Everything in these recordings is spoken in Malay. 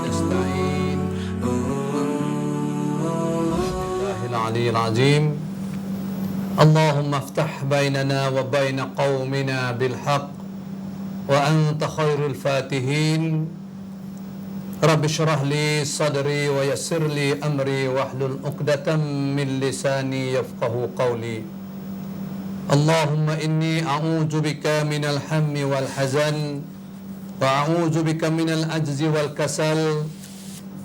نستعين الله العلي العظيم اللهم افتح بيننا وبين قومنا بالحق وأنت خير الفاتحين رب اشرح لي صدري ويسر لي أمري واحلل عقدة من لساني يفقه قولي اللهم إني أعوذ بك من الهم والحزن وأعوذ بك من العجز والكسل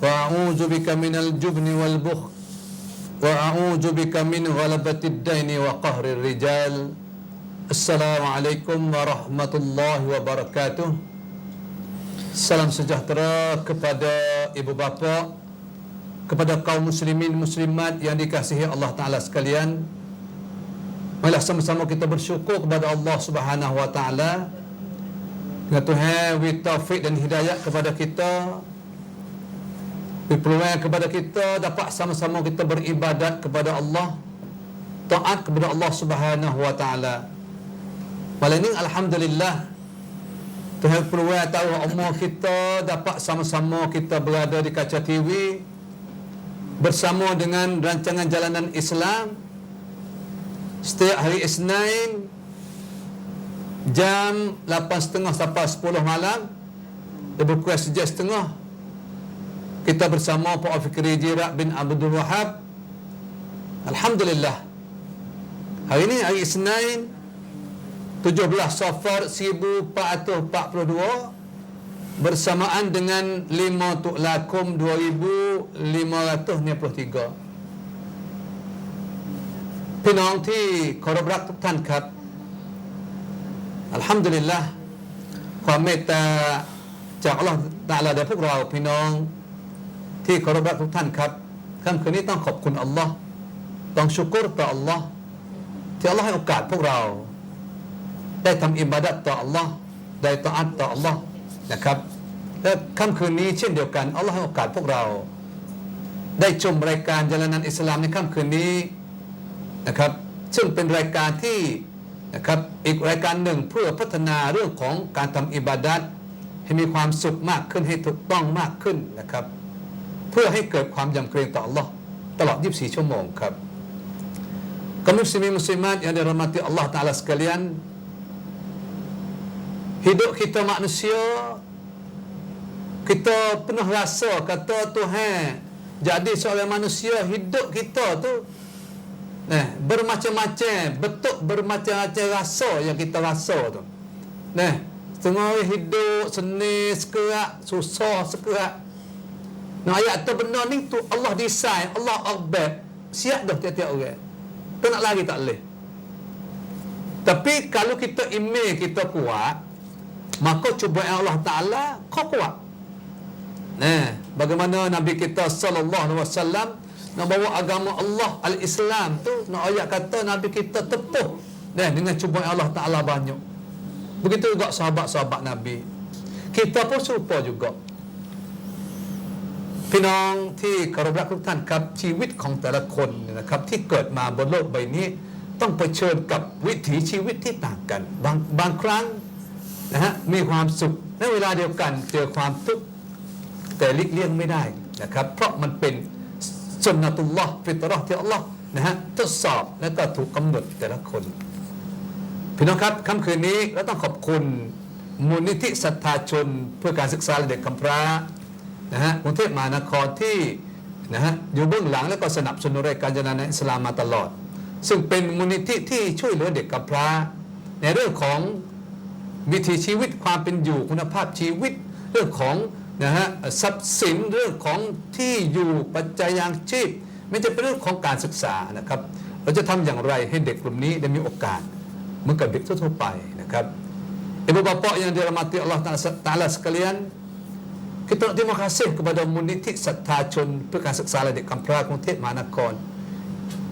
وأعوذ بك من الجبن والبخل وأعوذ بك من غلبة الدين وقهر الرجال. Assalamualaikum warahmatullahi wabarakatuh. Salam sejahtera kepada ibu bapa, kepada kaum muslimin muslimat yang dikasihi Allah Ta'ala sekalian. Marilah sama-sama kita bersyukur kepada Allah Subhanahu Wa Ta'ala dengan Tuhan beri taufik dan hidayah kepada kita, beri peluang kepada kita dapat sama-sama kita beribadat kepada Allah, taat kepada Allah Subhanahu Wa Ta'ala. Malam ini alhamdulillah Tuhan peluang tahu umur kita dapat sama-sama kita berada di kaca TV bersama dengan rancangan Jalanan Islam setiap hari Isnin jam 8.30 sampai 10 malam, lebih kurang sejam setengah kita bersama Pak Fikri Jirak bin Abdul Wahab. Alhamdulillah, hari ini hari Isnin 17 Safar 1442 bersamaan dengan 5 Tuklakum 2593.พี่น้องที่เคารพรักทุกท่านครับอัลฮัมดุลิลละห์ความเมตตาจากอัลลอฮฺตะอาลาแด่พวกเราพี่น้องที่เคารพรักทุกท่านครับค่ำคืนนี้ต้องขอบคุณอัลลอฮ์ต้องชุกรต่ออัลลอฮ์ที่อัลลอฮ์ให้โอกาสพวกเราได้ทำอิบาดัตต่ออัลลอฮ์ได้ตออัตต่ออัลลอฮ์นะครับและค่ำคืนนี้เช่นเดียวกันอัลลอฮ์ให้โอกาสพวกเราได้ชมรายการจารณันอิสลามในค่ำคืนนี้นะครับซึ่งเป็นรายการที่นะครับอีกรายการหนึ่งเพื่อพัฒนาเรื่องของการทำอิบาดัตให้มีความสุขมากขึ้นให้ถูกต้องมากขึ้นนะครับเพื่อให้เกิดความยำเกรงต่ออัลลอฮ์ตลอด 24 ชั่วโมงครับkaum muslimin muslimat yang dirahmati Allah Ta'ala sekalian, hidup kita manusia, kita penuh rasa kata Tuhan jadi seorang manusia, hidup kita tu bermacam-macam bentuk, bermacam-macam rasa yang kita rasa tu. Setengah hidup seni sekerak, susah sekerak. Ayat tu benda ni tu Allah design, Allah orbit, siap dah tiap-tiap orang. Tak nak lari tak boleh. Tapi kalau kita iman kita kuat, maka cubaan Allah Ta'ala kau kuat. Bagaimana Nabi kita sallallahu alaihi wasallam nak bawa agama Allah al-Islam tu, nak ayat kata Nabi kita tepuh dengan cubaan Allah Ta'ala banyak. Begitu juga sahabat-sahabat Nabi. Kita pun serupa juga. พี่น้องที่เคารพรักทุกท่านครับชีวิตของแต่ละคนนะครับที่เกิดมาบนโลกใบนี้ต้องเผชิญกับวิถีชีวิตที่ต่างกันบางครั้งมีความสุขในเวลาเดียวกันเจอความทุกข์แต่หลีกเลี่ยงไม่ได้นะครับเพราะมันเป็นสุนนะตุลลอฮ์ฟิตเราะห์ที่อัลลอฮ์ทดสอบและก็ถูกกำหนดแต่ละคนพี่น้องครับค่ำคืนนี้เราต้องขอบคุณมูลนิธิศรัทธาชนเพื่อการศึกษาเด็กกำพร้ากรุงเทพมหานครที่อยู่เบื้องหลังและก็สนับสนุนรายการจารณันอิสลามมาตลอดซึ่งเป็นมูลนิธิที่ช่วยเหลือเด็กกำพร้าในเรื่องของวิถีชีวิตความเป็นอยู่คุณภาพชีวิตเรื่องของทรัพย์สินเรื่องของที่อยู่ปัจจัยยังชีพไม่ใช่เป็นเรื่องของการศึกษานะครับเราจะทำอย่างไรให้เด็กกลุ่มนี้ได้มีโอกาสเหมือนกับเด็กทั่วไปนะครับibu bapa yang dirahmati Allah Ta'ala sekalian, kita nak terima kasih kepada Muniti Sattha Chun Perkan Seksala Dik Kampra Kungtit Manakon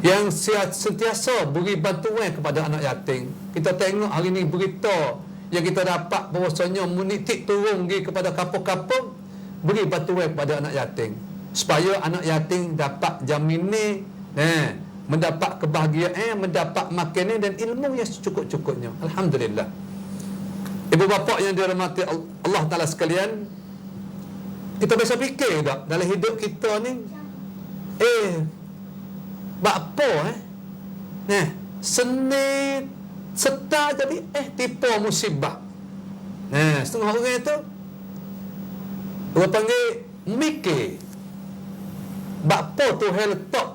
yang sentiasa beri bantuan kepada anak yatim. Kita tengok hari ini berita yang kita dapat bahawasanya Muniti turun pergi kepada kampung-kampung beri bantuan kepada anak yatim supaya anak yatim dapat jaminan mendapat kebahagiaan, mendapat makanan dan ilmu yang secukup-cukupnya. Alhamdulillah. Ibu bapa yang dirahmati Allah Ta'ala sekalian, kita biasa fikir tak dalam hidup kita ni, bapa seni serta jadi tipu musibah. Setengah orang itu orang panggil mikir bapa tu letak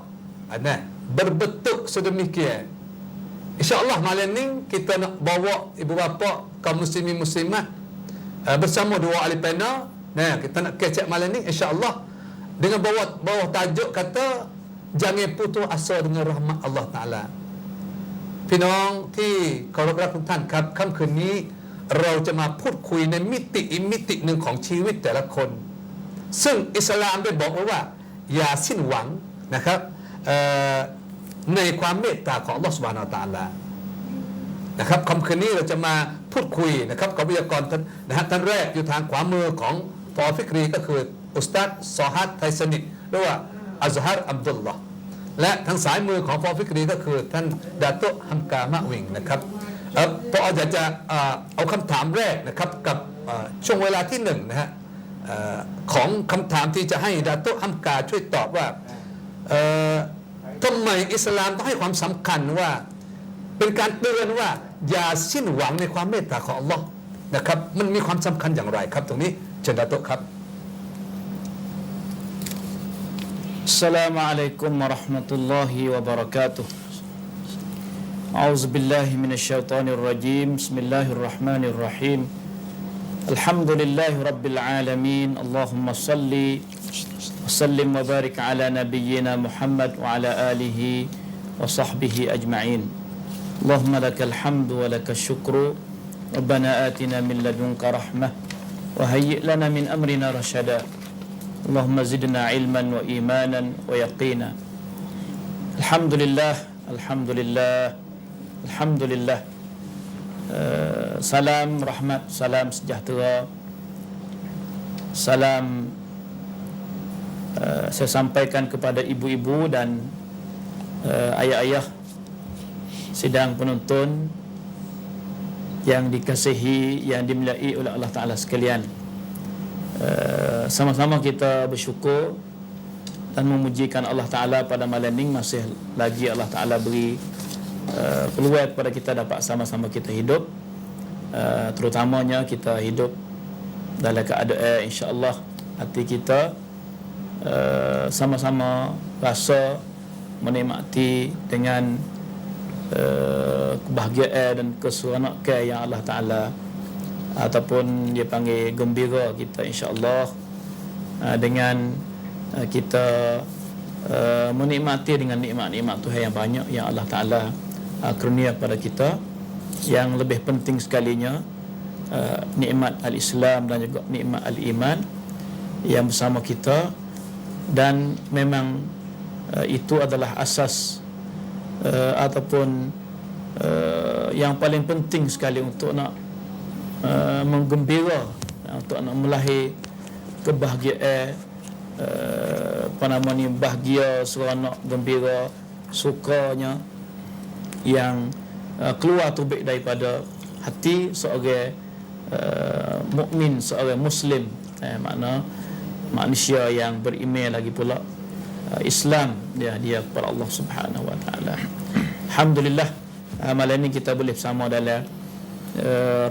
berbentuk sedemikian. InsyaAllah malam ni kita nak bawa ibu bapa kaum muslimin muslimat bersama dua ahli panel. Kita nak kecek malam ni insyaAllah dengan bawa tajuk kata jangan putus asa dengan rahmat Allah Ta'ala. พี่น้องที่เคารพรักทุกท่านครับค่ำคืนนี้เราจะมาพูดคุยในมิติอีกมิติหนึ่งของชีวิตแต่ละคนซึ่งอิสลามได้บอกไว้ว่าอย่าสิ้นหวังนะครับในความเมตตาของอัลลอฮฺซุบฮานะฮูวะตะอาลานะครับค่ำคืนนี้เราจะมาพูดคุยนะครับกับวิทยากรท่านแรกอยู่ทางขวามือของฟอฟิกรีก็คืออุสตัดซอฮัดไทยสนิทหรือว่าอัซฮาร์อับดุลลอฮ์และทางสายมือของฟอฟิกรีก็คือท่านดาโตะฮัมกามะวิงนะครับพออยากจะเอาคำถามแรกนะครับกับช่วงเวลาที่หนึ่งนะฮะของคำถามที่จะให้ดาโตะฮัมกาช่วยตอบว่าทำไมอิสลามต้องให้ความสำคัญว่าเป็นการเตือนว่าอย่าสิ้นหวังในความเมตตาของอัลลอฮ์นะครับมันมีความสำคัญอย่างไรครับตรงนี้เชิญดาโตะครับAssalamualaikum warahmatullahi wabarakatuh. A'udzubillahi minasyaitonirrajim. Bismillahirrahmanirrahim. Alhamdulillahi rabbil alamin. Allahumma salli wa sallim wa barik ala nabiyyina Muhammad wa ala alihi wa sahbihi ajma'in. Allahumma lakal hamdu wa lakal syukru. Rabbana atina min ladunka rahmah wa hayyi' lana min amrina rasyada. Allahumma zidna ilman wa imanan wa yaqina. Alhamdulillah, alhamdulillah, alhamdulillah. Salam rahmat, salam sejahtera, salam saya sampaikan kepada ibu-ibu dan ayah-ayah sidang penonton yang dikasihi, yang dimuliai oleh Allah Ta'ala sekalian. Sama-sama kita bersyukur dan memujikan Allah Ta'ala pada malam ini masih lagi Allah Ta'ala beri peluang kepada kita dapat sama-sama kita hidup, terutamanya kita hidup dalam keadaan insya-Allah hati kita sama-sama rasa menikmati dengan kebahagiaan dan keseronokan yang Allah Ta'ala ataupun dia panggil gembira kita insya-Allah dengan kita menikmati dengan nikmat-nikmat Tuhan yang banyak yang Allah Ta'ala kurnia kepada kita. Yang lebih penting sekalinya nikmat al-Islam dan juga nikmat al-Iman yang bersama kita, dan memang itu adalah asas ataupun yang paling penting sekali untuk nak menggembira, untuk nak melahir kebahagiaan, bahagia, seronok, gembira, sukanya yang keluar terbit daripada hati seorang mukmin, seorang muslim, makna manusia yang beriman lagi pula Islam dia kepada Allah Subhanahu wa taala. Alhamdulillah malam ini kita boleh bersama dalam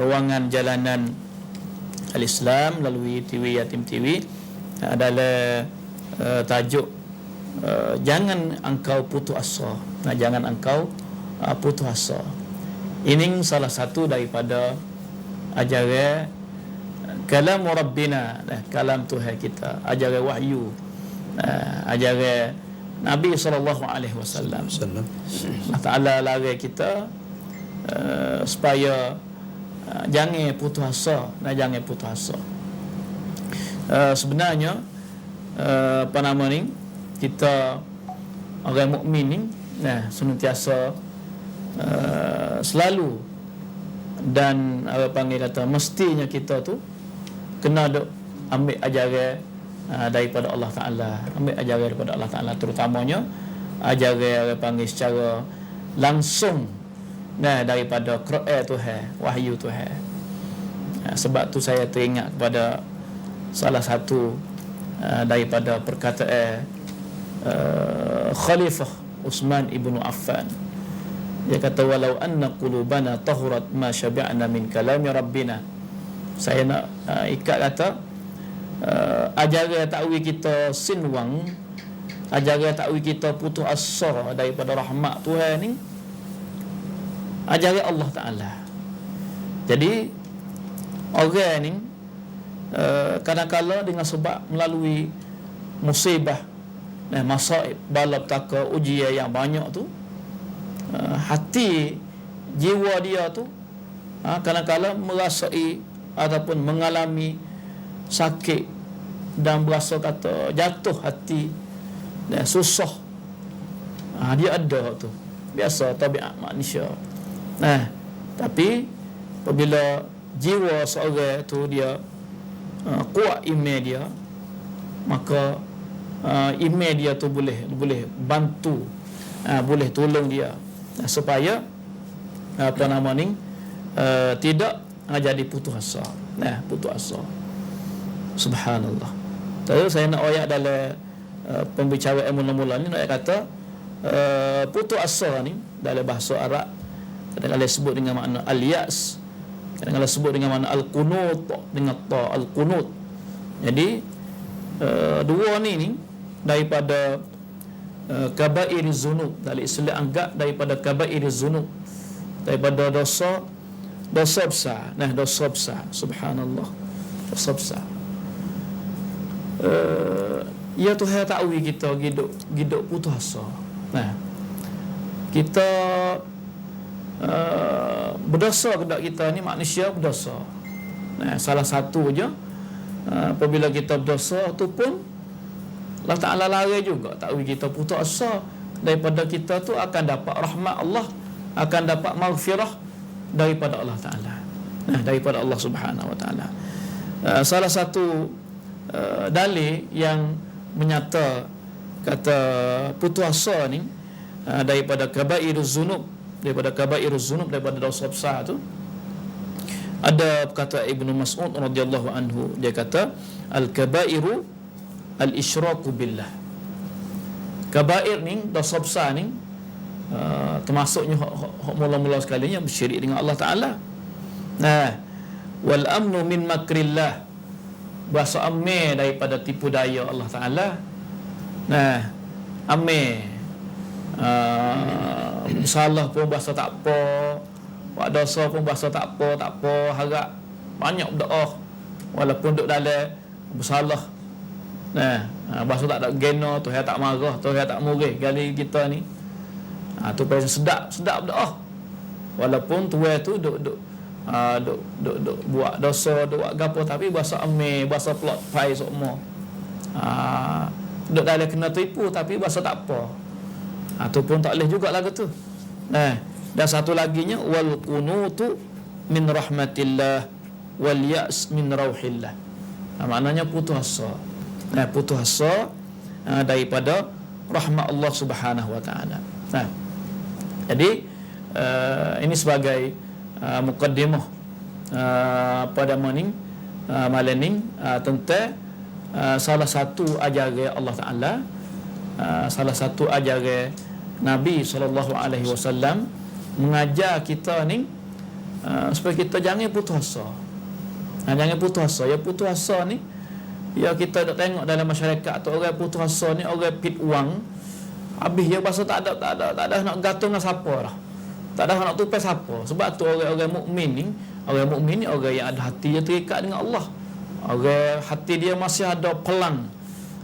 ruangan jalanan Al-Islam melalui TV Yatim TV adalah tajuk jangan engkau putus asa. Jangan engkau putus asa. Ini salah satu daripada ajaran kalam Rabbina, kalam Tuhan kita, ajaran wahyu, ajaran Nabi sallallahu alaihi wasallam. Allah Taala larang kita supaya jangan putus asa, jangan putus asa. Sebenarnya kita orang mukmin ni senantiasa selalu dan kata mestinya kita tu kena ambil ajaran daripada Allah Ta'ala, ambil ajaran daripada Allah Ta'ala, terutamanya ajaran secara langsung daripada Quran Tuhan, wahyu Tuhan. Sebab tu saya teringat kepada salah satu daripada perkataan Khalifah Uthman ibnu Affan. Dia kata, walau anna qulubana tahurat ma syabi'na min kalami rabbina. Saya nak ikat kata, ajaran takwi kita sinwang, ajaran takwi kita putus asa daripada rahmat Tuhan ni, ajaran Allah Ta'ala. Jadi orang ni kadang-kadang dengan sebab melalui musibah, masaib, bala petaka, ujian yang banyak tu, hati jiwa dia tu kadang-kadang merasai ataupun mengalami sakit dan berasa kata jatuh hati dan susah. Dia ada tu, biasa tabiat manusia. Tapi apabila jiwa seorang tu dia kuat iman dia, maka iman dia tu boleh bantu, boleh tolong dia supaya tidak jadi putus asa. Putus asa. Subhanallah. Tadi saya nak ayat dalam pembicaraan mula-mula ni, nak kata putus asa ni dalam bahasa Arab kadang-kadang disebut dengan makna al-yas, kadang-kadang disebut dengan makna al-qunut, dengan ta al-qunut. Jadi dua ni daripada kabair zunub, dari istilah anggap daripada kabair zunub, daripada dosa besar. Dosa besar. Subhanallah. Dosa besar. Ya Tuhan takwi kita hidup putus asa. Kita berdosa kepada kita ni, manusia berdosa. Salah satu je apabila kita berdosa tu pun Allah Ta'ala larang juga takwi kita putus asa daripada kita tu akan dapat rahmat Allah, akan dapat maghfirah daripada Allah Ta'ala, daripada Allah Subhanahu Wa Ta'ala. Salah satu dalil yang menyata kata putus asa ni daripada kabairuz zunub, daripada dosa besar tu, ada kata Ibnu Mas'ud radhiyallahu anhu, dia kata al-kabairu al-isyraku billah. Kabair ni, dosa besar ni, termasuknya mula-mula sekalinya bersyirik dengan Allah Ta'ala. Wal amnu min makrillah, berasa amir daripada tipu daya Allah Ta'ala. Amir, salah pun berasa tak apa, buat dosa pun berasa tak apa, harap banyak berdoa walaupun duduk dalam bersalah. Berasa tak ada gena, Tuhan tak marah, Tuhan tak murih gali kita ni. Tu pasal sedap berdoa walaupun Tuhan tu duk buat dosa, duk buat gapo, tapi berasa amir, berasa plot pai semua. Duk dalam kena tipu tapi berasa tak apa. Tu pun tak boleh juga lagu tu. Dan satu laginya, wal qunutu min rahmatillah wal ya's min rauhillah. Maknanya putus asa. Putus asa daripada rahmat Allah Subhanahu Wa Ta'ala. Jadi ini sebagai mukaddimah pada malam ni tentang salah satu ajaran Allah Ta'ala, salah satu ajaran Nabi SAW mengajar kita ni supaya kita jangan putus asa. Jangan putus asa. Ya putus asa ni, ya kita dah tengok dalam masyarakat tu, orang putus asa ni orang pit wang, habis dia rasa tak ada nak gantung dengan siapa dah. Tak ada nak tupai siapa. Sebab tu orang mukmin ni orang yang ada hati yang terikat dengan Allah. Orang hati dia masih ada pelang,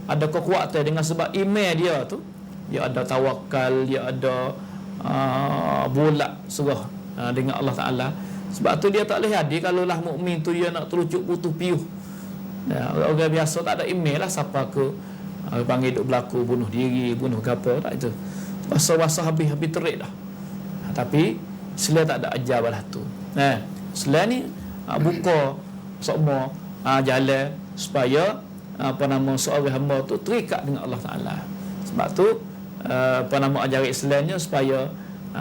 ada kekuatan dengan sebab iman dia tu, dia ada tawakal, dia ada bulat serah dengan Allah Ta'ala. Sebab tu dia tak boleh hadir kalau lah mukmin tu dia nak terucuk putus piuh. Orang biasa tak ada iman lah, siapa ke panggil duk berlaku bunuh diri, bunuh apa, tak itu. Rasa habis terik dah. Tapi selain tak ada ajar balah tu. Selain ni buka semua jalan supaya seorang hamba tu terikat dengan Allah Ta'ala. Sebab tu ajaran Islamnya supaya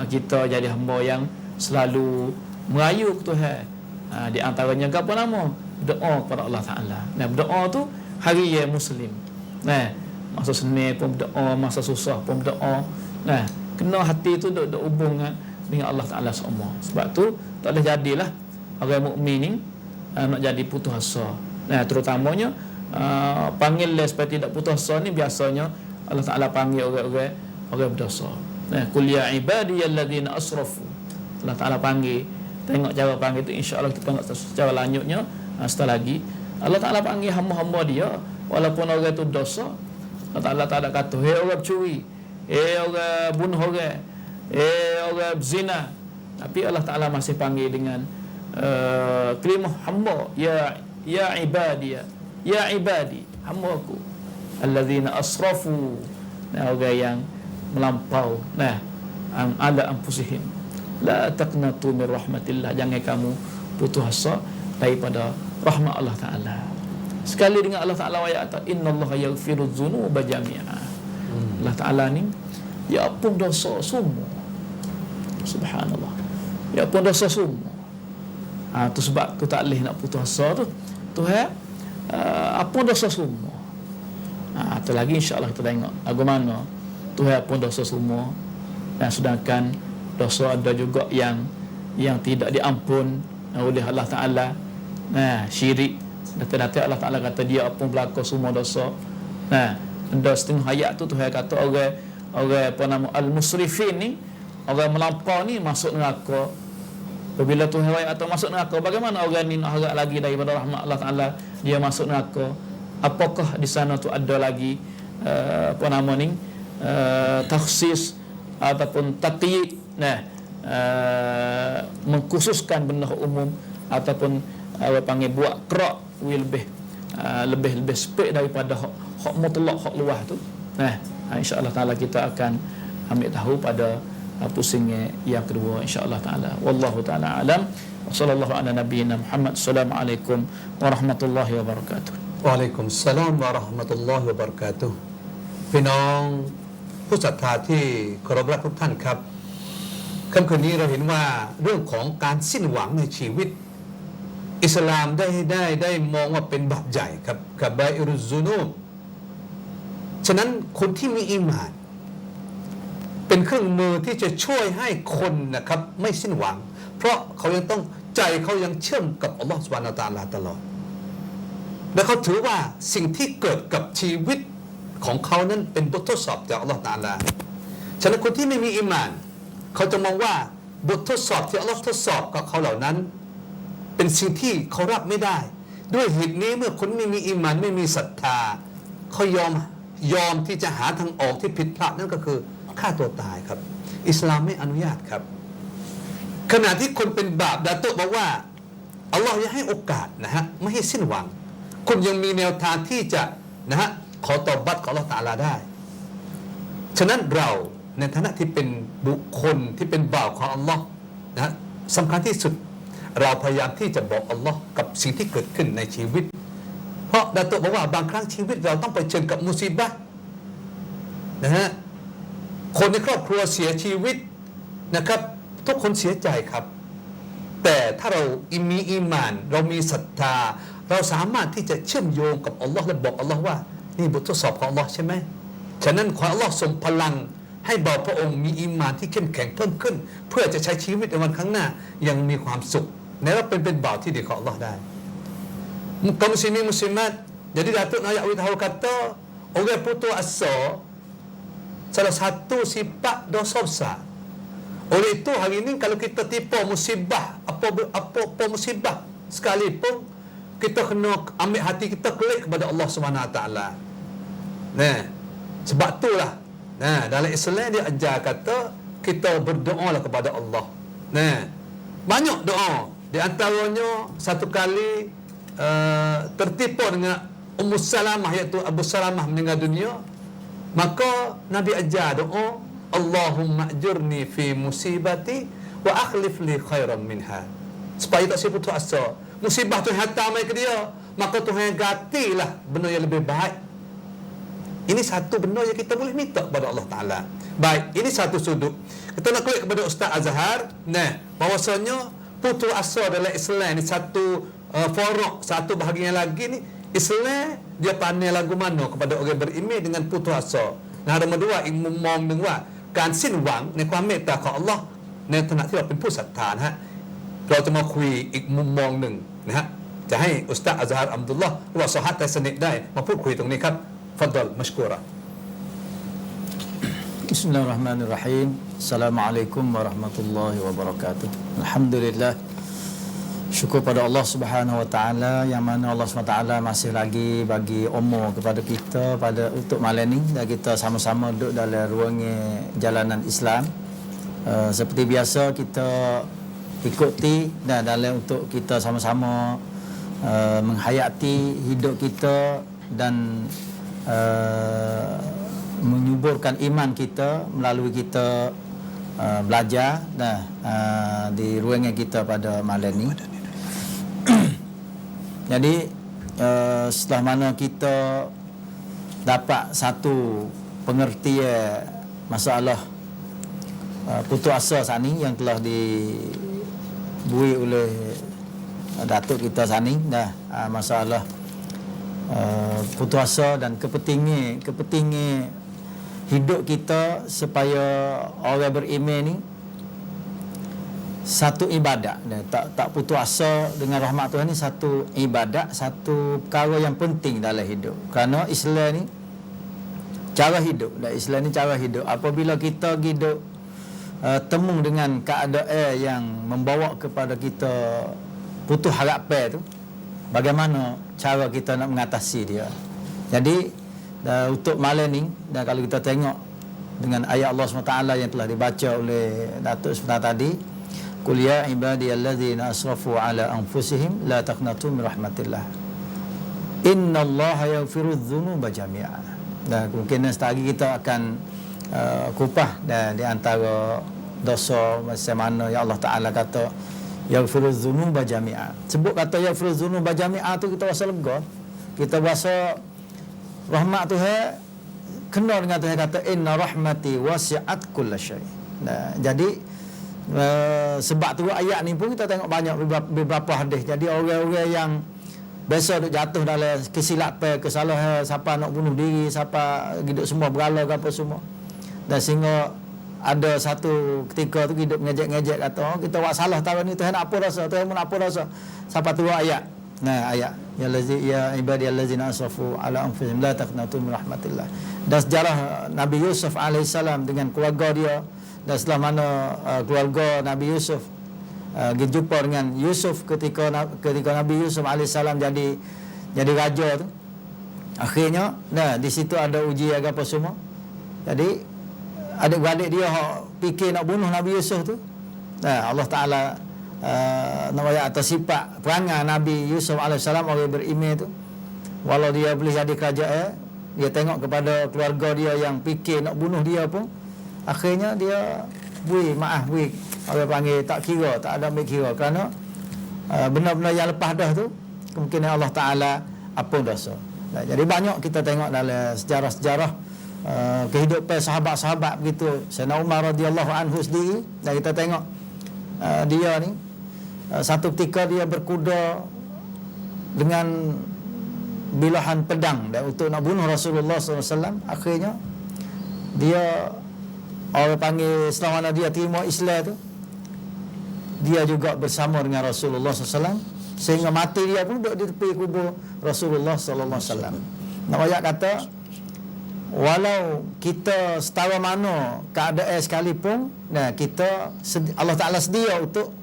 kita jadi hamba yang selalu merayu ke Tuhan, Di antaranya apa nama? Doa kepada Allah Ta'ala. Nah, berdoa tu hari ya Muslim. Nah, masa Senin pun berdoa, masa susah pun berdoa. Nah, kena hati tu duk hubung dengan Allah Ta'ala semua. Sebab tu tak boleh jadilah orang mukmin ni nak jadi putus asa. Nah, terutamanya panggil supaya tidak putus asa ni biasanya Allah Ta'ala panggil orang berdosa. Nah, qul ya ibadiyalladzina asrafu. Allah Ta'ala panggil. Tengok cara panggil tu, insya-Allah kita tengok secara lanjutnya setelah lagi. Allah Ta'ala panggil hamba-hamba dia walaupun orang tu dosa. Allah Ta'ala tak ada kata hey orang curi, orang bunuh orang, orang berzina. Tapi Allah Ta'ala masih panggil dengan kalimah hamba, ya ibadi, ya ibadi, hamba-ku alladzina asrafu. Nah, orang yang melampau, nah, ala anfusihim, la taqnatu min rahmatillah. Jangan kamu putus asa daripada rahmat Allah Ta'ala. Sekali dengan Allah Ta'ala ayat, innallaha yaghfiru dzunuba jami'a. Allah Ta'ala ni ya ampun dosa semua. Subhanallah. Ya ampun dosa semua. Tu sebab tu tak boleh nak putus asa tu. Tuhan ampun dosa semua. Tu lagi insya-Allah kita tengok lagu mana Tuhan ampun dosa semua. Dan sedangkan dosa ada juga yang tidak diampun oleh Allah Ta'ala. Nah, syirik. Data-data Allah Ta'ala kata dia ampun berlaku semua dosa. Nah, ada setengah ayat tu Tuhan kata orang apa nama al-musrifin ni, orang melampau ni masuk neraka. Apabila Tuhan ayat atau masuk neraka, bagaimana orang ni nak harap lagi daripada rahmat Allah Ta'ala dia masuk neraka? Apakah di sana tu ada lagi apa nama ni takhsis ataupun taqyid, mengkhususkan benda umum ataupun panggil buat kerak lebih spek daripada hak mutlak, hak luas tu. Insya-Allah taala kita akan ambil tahu pada pusingnya yang kedua insya-Allah taala. Wallahu taala alam. Wa sallallahu ala nabiyyina Muhammad. Assalamualaikum warahmatullahi wabarakatuh. Waalaikumsalam warahmatullahi wabarakatuh. พี่น้องผู้ศรัทธาที่เคารพรักทุกท่านครับค่ำคืนนี้เราเห็นว่าเรื่องของการสิ้นหวังในชีวิตอิสลามได้มองว่าเป็นบาปใหญ่ครับกับบาอิรุซซุนูบฉะนั้นคนที่มีอีหม่านเป็นเครื่องมือที่จะช่วยให้คนนะครับไม่สิ้นหวังเพราะเขายังต้องใจเขายังเชื่อมกับอัลลอฮฺซุบฮานะฮูวะตะอาลาตลอดและเขาถือว่าสิ่งที่เกิดกับชีวิตของเขานั้นเป็นบททดสอบจากอัลลอฮฺตะอาลาฉะนั้นคนที่ไม่มีอีหม่านเขาจะมองว่าบททดสอบที่อัลลอฮฺทดสอบกับเขาเหล่านั้นเป็นสิ่งที่เขารับไม่ได้ด้วยเหตุนี้เมื่อคนไม่มีอีหม่านไม่มีศรัทธาเขายอมที่จะหาทางออกที่ผิดพลาดนั่นก็คือฆ่าตัวตายครับอิสลามไม่อนุญาตครับขณะที่คนเป็นบาปดาโตบอกว่าอัลลอฮ์ยังให้โอกาสนะฮะไม่ให้สิ้นหวังคุณยังมีแนวทางที่จะนะฮะขอตอบัตกับอัลลอฮ์ตะอาลาได้ฉะนั้นเราในฐานะที่เป็นบุคคลที่เป็นบ่าวของอัลลอฮ์นะสำคัญที่สุดเราพยายามที่จะบอกอัลลอฮ์กับสิ่งที่เกิดขึ้นในชีวิตเพราะดาโตบอกว่าบางครั้งชีวิตเราต้องไปเผชิญกับมุซีบะห์นะฮะคนในครอบครัวเสียชีวิตนะครับทุกคนเสียใจครับแต่ถ้าเรามีอีหม่านเรามีศรัทธาเราสามารถที่จะเชื่อมโยงกับอัลลอฮ์และบอกอัลลอฮ์ว่านี่บททดสอบของอัลลอฮ์ใช่ไหมฉะนั้นขออัลลอฮ์ส่งพลังให้บ่าวพระองค์มีอีหม่านที่เข้มแข็งเพิ่มขึ้นเพื่อจะใช้ชีวิตในวันข้างหน้ายังมีความสุขในเราเป็นบ่าวที่ดีของอัลลอฮ์ได้kaum muslimin muslimat jadi Datuk nak tahu kata orang putus asa salah satu sifat dosa besar. Oleh itu hari ini kalau kita tipu musibah apa musibah sekalipun kita kena ambil hati kita kelik kepada Allah Subhanahu Wa Taala. Nah, sebab itulah dalam Islam dia ajar kata kita berdoalah kepada Allah. Nah, banyak doa. Di antaranya satu kali tertipu dengan Ummu Salamah iaitu Abu Salamah meninggal dunia, maka Nabi ajar doa Allahumma ajurni fi musibati wa akhlif li khairan minha, supaya tak putus asa. Musibah tu hantar mai ke dia, maka Tuhan gantilah benda yang lebih baik. Ini satu benda yang kita boleh minta kepada Allah Ta'ala. Baik, ini satu sudut. Kita nak klik kepada Ustaz Azhar, bahawasanya putus asa dalam Islam ni satu forok, satu bahagian lagi ni Islam dia pandai lagu mana kepada orang beriman dengan putus asa. Nah, ada dua ilmu mongนึงว่าการสิ้นหวังในความเมตตาของอัลลอฮ์ในขณะที่เราเป็นผู้ศรัทธานะฮะเราจะมาคุยอีกมุมมองหนึ่งนะฮะจะให้อุสตาซอัซฮาร์อัมดุลลอฮ์ว่าซอฮับแต่สนิทได้มาพูดคุยตรงนี้ครับฟัดดัลมัชกูร Bismillahirrahmanirrahim. Assalamualaikum warahmatullahi wabarakatuh. Alhamdulillah. Syukur pada Allah Subhanahu Wa Taala yang mana Allah Subhanahu Wa Taala masih lagi bagi umur kepada kita pada untuk malam ni dan kita sama-sama duduk dalam ruangnya jalanan Islam. Seperti biasa kita ikuti dan dalam untuk kita sama-sama menghayati hidup kita dan menyuburkan iman kita melalui kita belajar di ruangan kita pada malam ni. Jadi setelah mana kita dapat satu pengertian masalah putus asa sani yang telah dibui oleh datuk kita sani masalah putus asa dan kepentingan hidup kita supaya orang beriman ni satu ibadat tak putus asa dengan rahmat Tuhan ni satu ibadat, satu perkara yang penting dalam hidup. Kerana Islam ni cara hidup, dan Islam ni cara hidup. Apabila kita hidup temu dengan keadaan yang membawa kepada kita putus harapan tu, bagaimana cara kita nak mengatasi dia. Jadi untuk malam ni, dan kalau kita tengok dengan ayat Allah SWT yang telah dibaca oleh Datuk sebentar tadi, qul ya ibadiyallazina asrafu ala anfusihim la taqnatu min rahmatillah innallaha yaghfiru dzunuba jami'a. Dan mungkin sekali kita akan kupah dan di antara dosa macam mana yang Allah Taala kata yaghfiru dzunuba jami'a. Sebut kata yaghfiru dzunuba jami'a tu kita rasa lega, kita rasa rahmat Tuhan kena dengan Tuhan kata inna rahmati wasi'at kullasyai. Nah, jadi sebab tu ayat ni pun kita tengok banyak beberapa hadis. Jadi orang-orang yang biasa duk jatuh dalam kesilapan, kesalahan, siapa nak bunuh diri, siapa hidup semua berala ke apa semua. Dan sehingga ada satu ketika tu hidup ngejek-ngejek kata, oh, kita buat salah tahun ni, Tuhan apa rasa, Tuhan pun apa rasa. Siapa tu ayat. Nah, ayat ya ibadiyallazina asrafu ala anfusihim la taqnatu min rahmatillah. Dan sejarah Nabi Yusuf alaihissalam dengan keluarga dia, dan setelah mana keluarga Nabi Yusuf berjumpa dengan Yusuf ketika Nabi Yusuf alaihissalam jadi raja tu, akhirnya di situ ada ujian apa semua. Jadi adik-beradik dia fikir nak bunuh Nabi Yusuf tu. Allah Taala namanya atas sifat perangai Nabi Yusuf alaihissalam orang beriman tu, walau dia boleh jadi kerajaan, dia tengok kepada keluarga dia yang fikir nak bunuh dia pun, akhirnya dia beri orang panggil tak kira, tak ada ambil kira, kerana benar-benar yang lepas dah tu kemungkinan Allah Taala ampun dosa. Jadi banyak kita tengok dalam sejarah-sejarah kehidupan sahabat-sahabat begitu. Sayyidina Umar radhiyallahu anhu sendiri, dan kita tengok dia ni satu ketika dia berkuda dengan bilahan pedang dan untuk nak bunuh Rasulullah SAW. Akhirnya dia orang panggil setelah mana dia terima Islam tu, dia juga bersama dengan Rasulullah SAW sehingga mati dia pun duduk di tepi kubur Rasulullah SAW. Nak ayat kata walau kita setara mana keadaan sekalipun, kita Allah Taala sedia untuk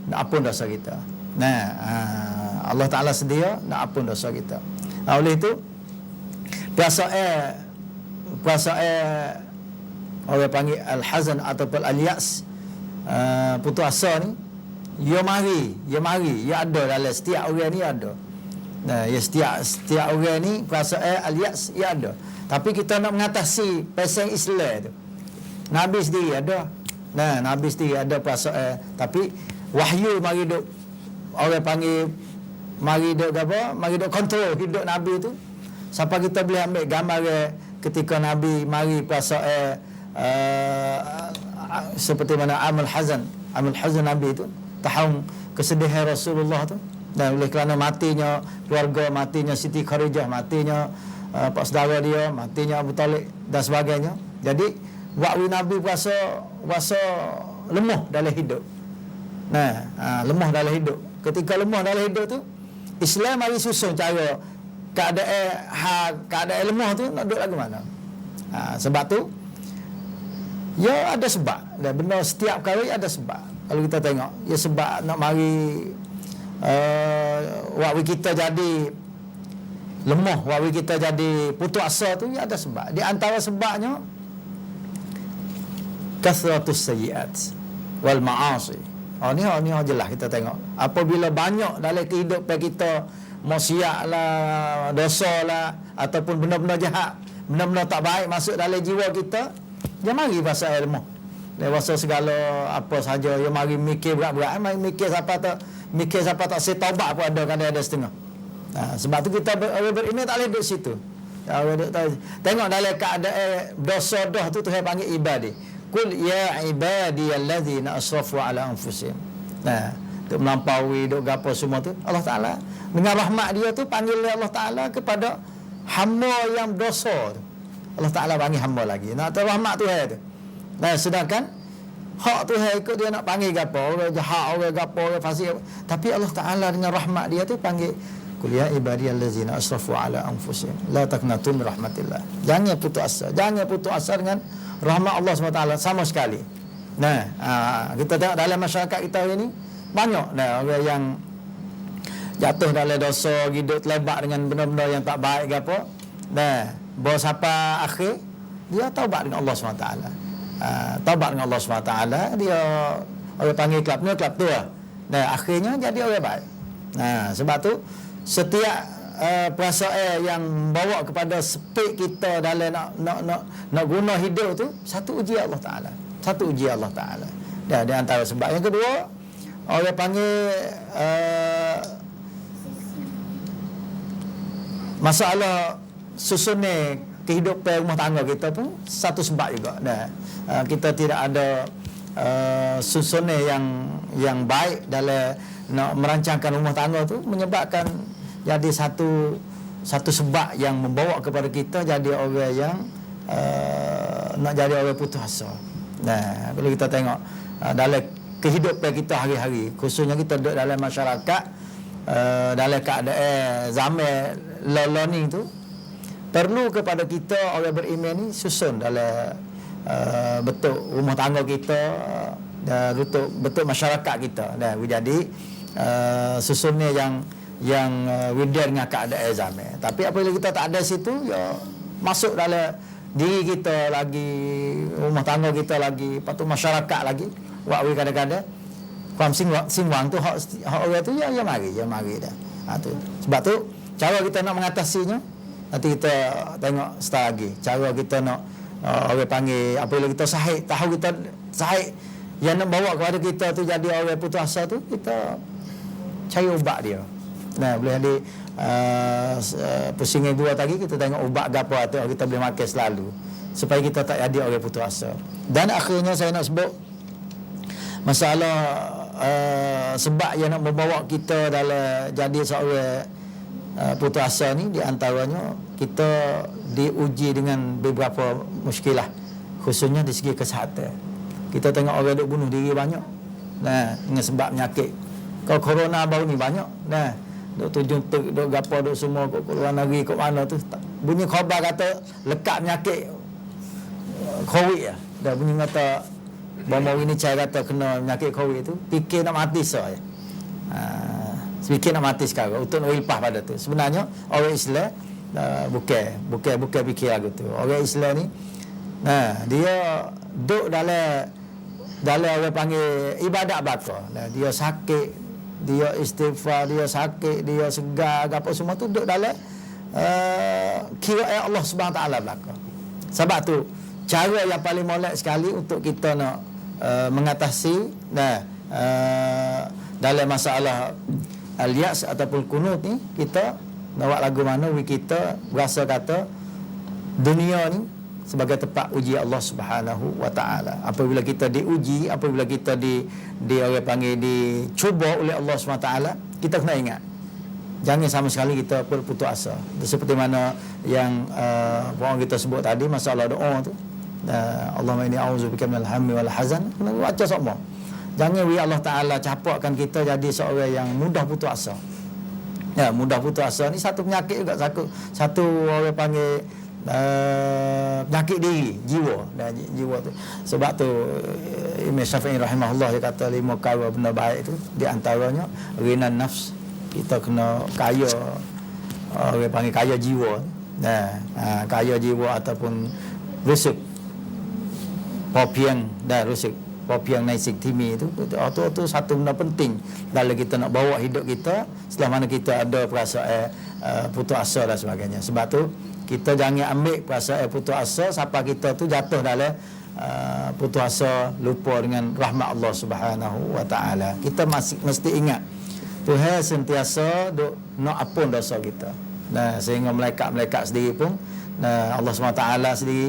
nak ampun dosa kita. Allah Taala sedia nak ampun dosa kita. Oleh itu perasaan orang panggil al-hazan ataupun al-yas, putus asa ni, ia mari, ia ada dalam setiap orang ni ada. Setiap orang ni perasaan al-yas ia ada. Tapi kita nak mengatasi pasal Islam tu, Nabi sendiri ada. Nabi sendiri ada perasaan. Tapi wahyu mari duk orang panggil mari duk kontrol hidup Nabi tu. Sampai kita boleh ambil gambar ketika Nabi mari perasaan seperti mana amal hazan Nabi tu. tahun kesedihan Rasulullah tu, dan oleh kerana matinya keluarga, matinya Siti Khadijah, matinya pak saudara dia, matinya Abu Talib dan sebagainya. Jadi waktu Nabi puasa lemah dalam hidup. Lemah dalam hidup. Ketika lemah dalam hidup tu, Islam mari susun cara keadaan lemah tu nak duduk lagu mana. Sebab tu ya ada sebab. Dan benda setiap kali ada sebab. Kalau kita tengok, ya sebab nak mari waktu kita jadi lemah, waktu kita jadi putus asa tu ya ada sebab. Di antara sebabnya kasratus sayyiat wal ma'asi. Ni jelas kita tengok. Apabila banyak dalam kehidupan kita maksiat lah, dosa lah, ataupun benda-benda jahat, benda-benda tak baik masuk dalam jiwa kita, dia mari bahasa ilmu. Dia bahasa segala apa saja, dia mari mikir berat-berat, mari mikir siapa tak setaubat pun ada, kadang ada setengah. Sebab tu kita beriman tak boleh duduk situ. Tengok dalam keadaan dosa-dosa tu Tuhan panggil ibadi. Qul ya ibadiyallazina asrafu ala anfusihim. Untuk melampaui, duk gapo semua tu, Allah Taala dengan rahmat dia tu panggil Allah Taala kepada hamba yang berdosa tu. Allah Taala panggil hamba lagi. Nak tahu rahmat Tuhan tu. Sedangkan hak Tuhan ikut dia nak panggil gapo, orang jahat, orang gapo, orang fasik. Tapi Allah Taala dengan rahmat dia tu panggil Qul ya ibadiyallazina asrafu ala anfusihim la taqnatu min rahmatillah. Jangan putus asa dengan rahmat Allah SWT sama sekali. Kita tengok dalam masyarakat kita hari ni banyak orang yang jatuh dalam dosa, hidup terlibat dengan benda-benda yang tak baik ke apa. Bahawa siapa akhir dia taubat dengan Allah SWT. Taubat dengan Allah SWT, dia orang panggil kelab tua. Akhirnya jadi orang baik. Sebab tu setiap perasaan yang bawa kepada spek kita dalam nak guna hidup tu, satu ujian Allah Ta'ala. Dan di antara sebab yang kedua, orang panggil masalah susunan kehidupan rumah tangga kita pun satu sebab juga. Kita tidak ada susunan yang baik dalam nak merancangkan rumah tangga tu, menyebabkan jadi satu sebab yang membawa kepada kita jadi orang yang nak jadi orang putus asa. Bila kita tengok dalam kehidupan kita hari-hari, khususnya kita duduk dalam masyarakat, dalam keadaan zaman learning tu, perlu kepada kita orang beriman ni susun dalam bentuk rumah tangga kita, dan bentuk masyarakat kita. Jadi susunnya yang widen dengan keadaan zaman. Tapi apabila kita tak ada situ, ya masuk dalam diri kita lagi, rumah tangga kita lagi, lepas tu masyarakat lagi. Waktu kadang-kadang kuam singwang tu hak orang tu ya mari dah. Tu. Sebab tu cara kita nak mengatasinya, nanti kita tengok setelah lagi. Cara kita nak orang panggil apabila kita tahu kita sahih yang nak bawa kepada kita tu jadi orang putus asa tu, kita cari ubat dia. Boleh ada pusing yang dua tadi, kita tengok ubat gapo atau kita boleh makan selalu supaya kita tak jadi orang putus asa. Dan akhirnya saya nak sebut masalah sebab yang nak membawa kita dalam jadi seorang putus asa ni, di antaranya kita diuji dengan beberapa muskilah, khususnya di segi kesihatan. Kita tengok orang duk bunuh diri banyak. Dengan sebab penyakit. Kalau corona baru ni banyak. Duk tunjuk duk gapo duk semua kat luar negeri kat mana tu. Bunyi khabar kata lekat penyakit COVID ya. Dah bunyi kata baru ini saya kata kena penyakit COVID tu, fikir nak mati saja. Fikir nak mati sekarang untuk nak lepas pada tu. Sebenarnya orang Islam bukan fikir lagu tu. Orang Islam ni dia duk dalam orang panggil ibadat bakar. Dia sakit, dia istighfar, dia sakit, dia segar, apa semua tu duk dalam kira Allah Subhanahu Taala belaka. Sebab tu cara yang paling molek sekali untuk kita nak mengatasi dalam masalah al-yas ataupun kunut ni, kita nak buat lagu mana kita berasa kata dunia ni sebagai tempat uji Allah Subhanahu wa taala. Apabila kita diuji, apabila kita di orang panggil dicuba oleh Allah Subhanahu wa taala, kita kena ingat jangan sama sekali kita berputus asa. Seperti mana yang orang kita sebut tadi masalah doa tu. Allahumma inni a'udzubika minal hammi wal hazan. Kena baca semua. Jangan Allah Taala capakkan kita jadi seorang yang mudah putus asa. Ya, mudah putus asa ni satu penyakit juga, satu orang panggil penyakit diri, jiwa. Jiwa tu. Sebab tu Imam Syafi'i rahimahullah dia kata 5 perkara benda baik tu di antaranya ghinan nafs. Kita kena kaya, orang panggil kaya jiwa. Kaya jiwa ataupun rusuk popiang dan rusuk popiang naisik timi itu satu benda penting dalam kita nak bawa hidup kita setelah mana kita ada perasaan putus asa dan sebagainya. Sebab tu kita jangan ambil perasaan putus asa sampai kita tu jatuh dalam putus asa, lupa dengan rahmat Allah Subhanahu wa taala. Kita mesti ingat Tuhan sentiasa duk nak ampun dosa kita. Sehingga malaikat sendiri pun Allah SWT sendiri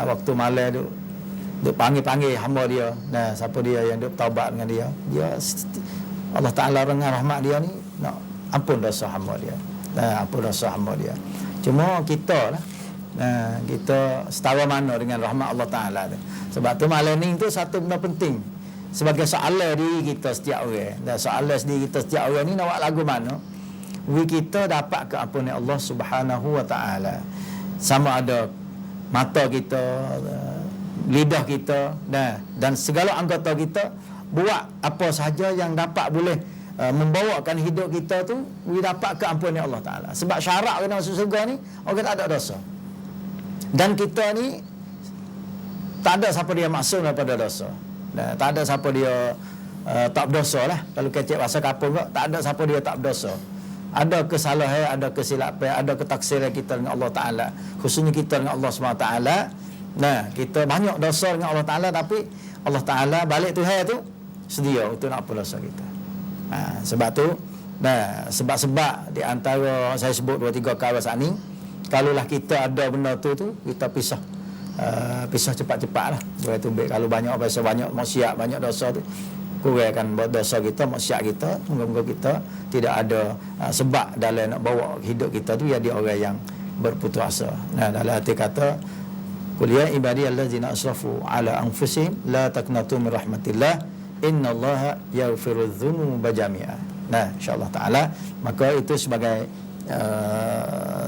waktu malam duk panggil hamba dia. Siapa dia yang duk taubat dengan dia, Allah Taala dengan rahmat dia ni nak ampun dosa hamba dia. Ampun dosa hamba dia. Cuma kita lah kita setara mana dengan rahmat Allah Taala tu. Sebab tu malam ni tu satu benda penting sebagai soalan diri kita setiap orang. Dan soalan diri kita setiap orang ni nak buat lagu mana kita dapat keampunan Allah Subhanahu wa taala. Sama ada mata kita, lidah kita dan segala anggota kita buat apa sahaja yang dapat boleh membawakan hidup kita tu dapat keampunan Allah Taala. Sebab syarat kena masuk syurga ni orang tak ada dosa. Dan kita ni tak ada siapa dia maksum daripada dosa. Tak ada siapa dia tak berdosa lah. Kalau kecek bahasa kapung kok, tak ada siapa dia tak berdosa. Ada kesalahan, ada kesilapan, ada ketaksiran kita dengan Allah Taala, khususnya kita dengan Allah SWT. Kita banyak dosa dengan Allah Taala, tapi Allah Taala balik Tuhan tu sedia untuk nak ampun dosa kita. Sebab tu sebab-sebab di antara saya sebut 2-3 perkara saat ni, kalaulah kita ada benda tu kita pisah cepat-cepat lah. Boleh tu kalau banyak maksiat, banyak dosa tu kurangkan dosa kita, maksiat kita. Moga-moga kita tidak ada sebab dalam nak bawa hidup kita tu jadi orang yang berputus asa. Dalam arti kata qul ya ibadiyallazina asrafu ala anfusihim la taqnatu min rahmatillah innallaha yaghfirudz dzunuba jami'a. Insya-Allah taala maka itu sebagai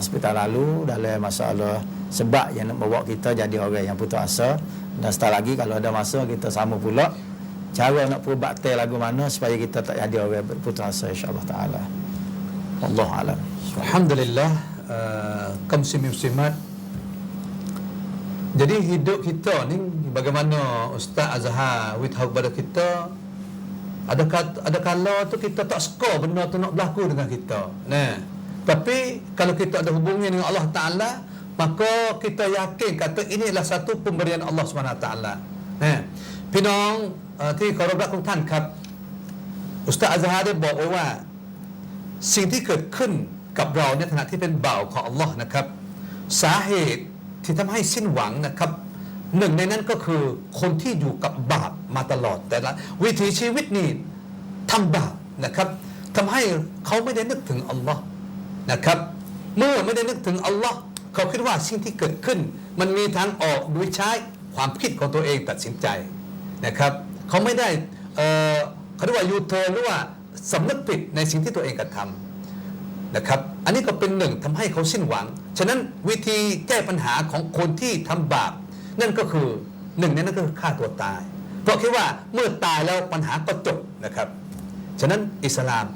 seperti lalu dalam masalah sebab yang nak bawa kita jadi orang yang putus asa. Dan setelah lagi kalau ada masa kita sama pula cara nak perbatal lagu mana supaya kita tak jadi orang berputus asa, insya-Allah taala. Wallahu alam. Alhamdulillah, kaum muslimin. Jadi hidup kita ni bagaimana Ustaz Azhar beritahu kepada kita, ada kala tu kita tak suka benda tu nak berlaku dengan kita. Tapi kalau kita ada hubungan dengan Allah Taala, maka kita yakin kata inilah satu pemberian Allah Subhanahu Wa Taala. พี่น้องที่เคารพรักทุกท่านครับอุสตาดอัซฮาร์ได้บอกไว้ว่าสิ่งที่เกิดขึ้นกับเราในฐานะที่เป็นบ่าวของอัลลอฮ์นะครับสาเหตุที่ทำให้สิ้นหวังนะครับหนึ่งในนั้นก็คือคนที่อยู่กับบาปมาตลอดแต่ละวิถีชีวิตนี่ทำบาปนะครับทำให้เขาไม่ได้นึกถึงอัลลอฮ์นะครับเมื่อไม่ได้นึกถึงอัลลอฮ์เขาคิดว่าสิ่งที่เกิดขึ้นมันมีทางออกโดยใช้ความคิดของตัวเองตัดสินใจนะครับเขาไม่ได้เขาเรียกว่ายูเทิร์นหรือว่าสำนึกผิดในสิ่งที่ตัวเองกระทำนะครับอันนี้ก็เป็นหนึ่งทำให้เขาสิ้นหวังฉะนั้นวิธีแก้ปัญหาของคนที่ทำบาปนั่นก็คือหนึ่งในนั้นก็คือฆ่าตัวตายเพราะคิดว่าเมื่อตายแล้วปัญหาก็จบนะครับฉะนั้นอิสลาม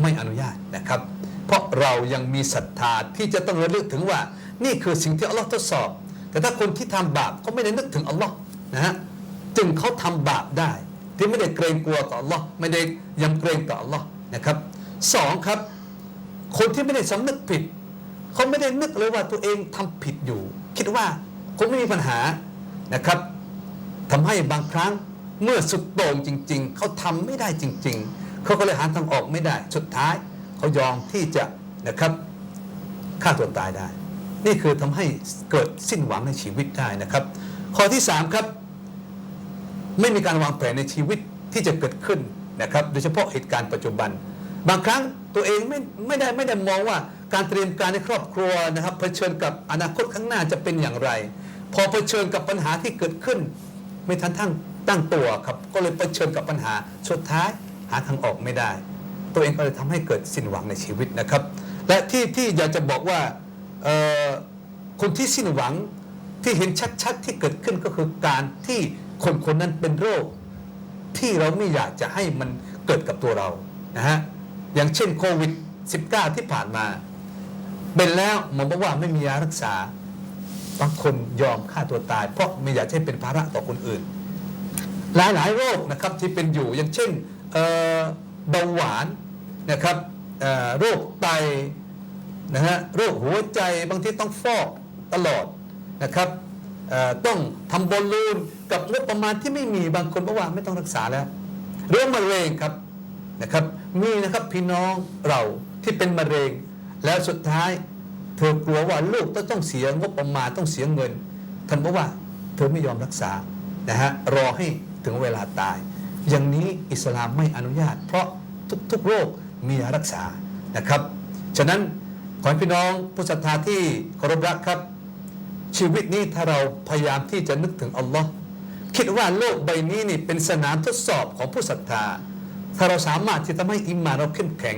ไม่อนุญาตนะครับเพราะเรายังมีศรัทธาที่จะต้องระลึกถึงว่านี่คือสิ่งที่อัลลอฮ์ทดสอบแต่ถ้าคนที่ทำบาปเขาไม่ได้นึกถึงอัลลอฮ์นะฮะจึงเขาทำบาปได้ที่ไม่ได้เกรงกลัวต่ออัลลอฮ์ไม่ได้ยำเกรงต่ออัลลอฮ์นะครับสองครับคนที่ไม่ได้สำนึกผิดเขาไม่ได้นึกเลยว่าตัวเองทำผิดอยู่คิดว่าคงไม่มีปัญหานะครับทำให้บางครั้งเมื่อสุดโต่งจริงๆเขาทำไม่ได้จริงๆเขาก็เลยหาทางออกไม่ได้สุดท้ายเขายอมที่จะนะครับฆ่าตัวตายได้ นี่คือทำให้เกิดสิ้นหวังในชีวิตได้นะครับ ข้อที่ 3 ครับ ไม่มีการวางแผนในชีวิตที่จะเกิดขึ้นนะครับ โดยเฉพาะเหตุการณ์ปัจจุบัน บางครั้งตัวเองไม่ได้มองว่าการเตรียมการในครอบครัวนะครับเผชิญกับอนาคตข้างหน้าจะเป็นอย่างไร พอเผชิญกับปัญหาที่เกิดขึ้น ไม่ทันตั้งตัวครับก็เลยเผชิญกับปัญหาสุดท้ายหาทางออกไม่ได้ ตัวเองก็เลยทำให้เกิดสิ้นหวังในชีวิตนะครับ และที่อยากจะบอกว่าคนที่สิ้นหวังที่เห็นชัดๆที่เกิดขึ้นก็คือการที่คนนั้นเป็นโรคที่เราไม่อยากจะให้มันเกิดกับตัวเรานะฮะอย่างเช่นโควิด -19 ที่ผ่านมาเป็นแล้วหมอบอกว่าไม่มียารักษาบางคนยอมฆ่าตัวตายเพราะไม่อยากให้เป็นภาระต่อคนอื่นหลายโรคนะครับที่เป็นอยู่อย่างเช่นเบาหวานนะครับโรคไตนะฮะโรคหัวใจบางทีต้องฟอกตลอดนะครับต้องทำบอลลูนกับงบประมาณที่ไม่มีบางคนบอกว่าไม่ต้องรักษาแล้วเรื่องมะเร็งครับนะครับมีนะครับพี่น้องเราที่เป็นมะเร็งแล้วสุดท้ายเธอกลัวว่าลูกต้องเสียงบประมาณต้องเสียเงินท่านบอกว่าเธอไม่ยอมรักษานะฮะรอให้ถึงเวลาตายอย่างนี้อิสลามไม่อนุญาตเพราะทุกโรคมียารักษานะครับฉะนั้นขอให้พี่น้องผู้ศรัทธาที่เคารพรักครับชีวิตนี้ถ้าเราพยายามที่จะนึกถึงอัลลอฮ์คิดว่าโลกใบนี้นี่เป็นสนามทดสอบของผู้ศรัทธาถ้าเราสามารถที่จะทำให้อิมานเราเข้มแข็ง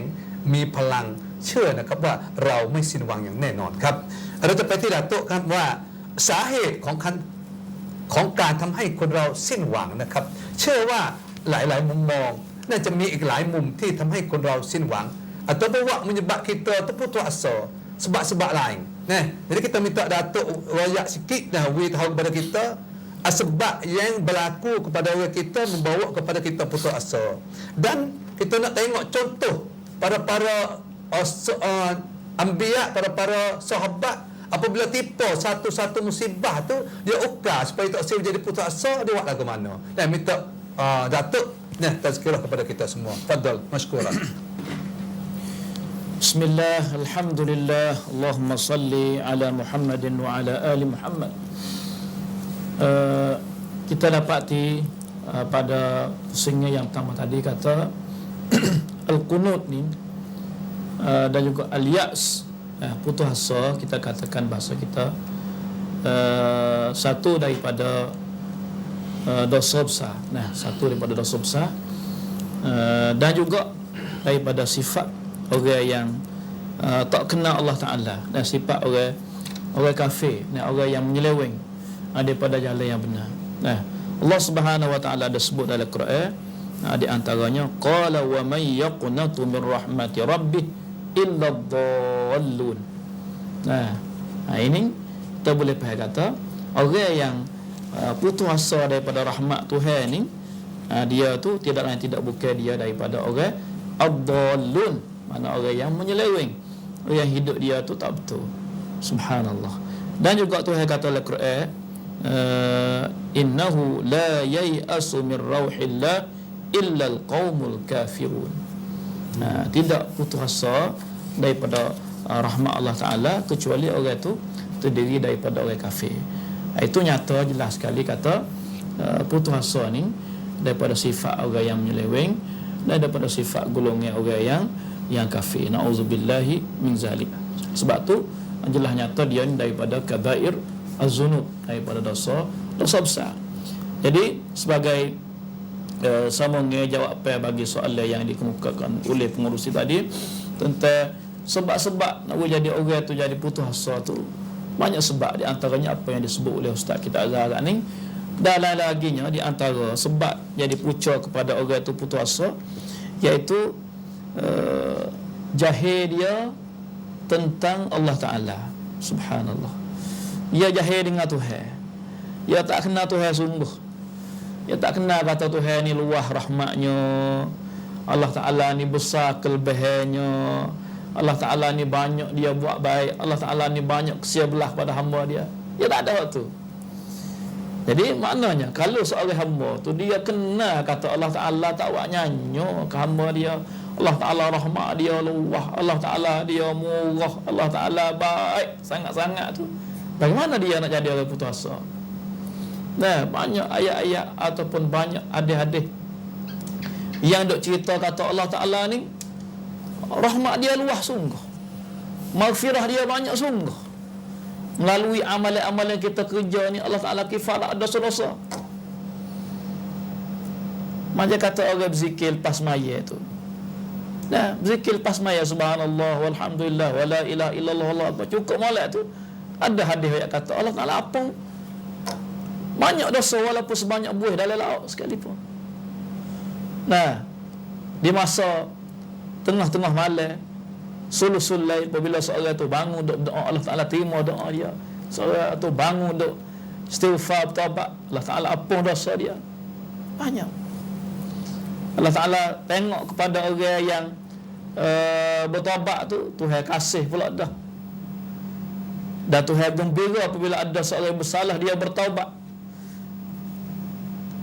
มีพลังเชื่อนะครับว่าเราไม่สิ้นหวังอย่างแน่นอนครับเราจะไปที่ดาโต้ครับว่าสาเหตุของการทำให้คนเราสิ้นหวังนะครับเชื่อว่าหลายมุมมองน่าจะมีอีกหลายมุมที่ทำให้คนเราสิ้นหวังatau bawa menyebab kita terputus asa sebab-sebab lain. Nah, jadi kita minta Datuk royak sikit dah we tahu kepada kita sebab yang berlaku kepada orang kita membawa kepada kita putus asa. Dan kita nak tengok contoh para anbiya, para sahabat apabila tipu satu musibah tu dia ukar supaya tak jadi putus asa dia buat lagu mana. Dan minta Datuk tazkirah kepada kita semua. Fadal, masykurah. Bismillah, Alhamdulillah, Allahumma salli ala Muhammadin wa ala ali Muhammad. Kita dapati pada pusingnya yang pertama tadi kata Al-Qunut ni dan juga Al-Ya's, putus asa, kita katakan bahasa kita satu daripada dosa besar. Nah, satu daripada dosa besar dan juga daripada sifat orang yang tak kenal Allah Ta'ala dan sifat orang kafir, orang yang menyeleweng daripada jalan yang benar. Nah, Allah Subhanahu Wa Ta'ala ada sebut dalam Quran di antaranya qala wa may yaqnatu min rahmati rabbih illa dhallun. Nah, ini kita boleh faham kata orang yang putus asa daripada rahmat Tuhan ni dia tu tidak lain tidak bukan dia daripada orang ad-dhallun, mana orang yang menyeleweng, orang yang hidup dia tu tak betul. Subhanallah. Dan juga Tuhan kata dalam Quran innahu la yai'asu min rauhillah illa al-qaumul kafirun. Tidak putus asa daripada rahmat Allah Ta'ala kecuali orang tu terdiri daripada orang kafir. Itu nyata jelas sekali kata putus asa ni daripada sifat orang yang menyeleweng dan daripada sifat golongan orang yang kafir. Na'udzubillahi min zalik. Sebab tu jelas nyata dia ni daripada kabair az-zunub, daripada dosa besar. Jadi sebagai sambungan jawapan bagi soalan yang dikemukakan oleh pengurusi tadi tentang sebab-sebab nak jadi orang tu jadi putus asa tu, banyak sebab. Di antaranya apa yang disebut oleh Ustaz kita Azhar ni, dan lain-laginya di antara sebab jadi punca kepada orang tu putus asa iaitu jahil dia tentang Allah Ta'ala. Subhanallah. Dia jahil dengan Tuhan. Dia tak kenal Tuhan sungguh. Dia tak kenal kata Tuhan ni luah rahmatnya, Allah Ta'ala ni besar kelebihannya, Allah Ta'ala ni banyak dia buat baik, Allah Ta'ala ni banyak kesia belah pada hamba dia. Dia tak ada waktu. Jadi maknanya kalau seorang hamba tu dia kena kata Allah Ta'ala tak buat nyanyo ke hamba dia, Allah Ta'ala rahmat dia luah, Allah Ta'ala dia murah, Allah Ta'ala baik sangat-sangat tu, bagaimana dia nak jadi orang putus asa? Nah, banyak ayat-ayat ataupun banyak hadis-hadis yang dok cerita kata Allah Ta'ala ni rahmat dia luah sungguh, maghfirah dia banyak sungguh. Melalui amalan-amalan kita kerja ni Allah Ta'ala kifarat dosa-dosa. Macam kata orang berzikir lepas maya tu. Nah, berzikir lepas maya subhanallah walhamdulillah wala ilaha illallah Allah akbar, cukup molek tu. Ada hadis yang kata Allah Ta'ala apa banyak dosa walaupun sebanyak buih dalam laut sekalipun. Nah, di masa tengah-tengah malam, sulusul lail, apabila seorang tu bangun duk doa, Allah Ta'ala terima doa dia. Seorang tu bangun duk istighfar, bertaubat, Allah Ta'ala ampun dosa dia. Banyak. Allah Ta'ala tengok kepada orang yang bertaubat tu, Tuhan kasih pula dah. Dan Tuhan gembira apabila ada seorang yang bersalah dia bertaubat.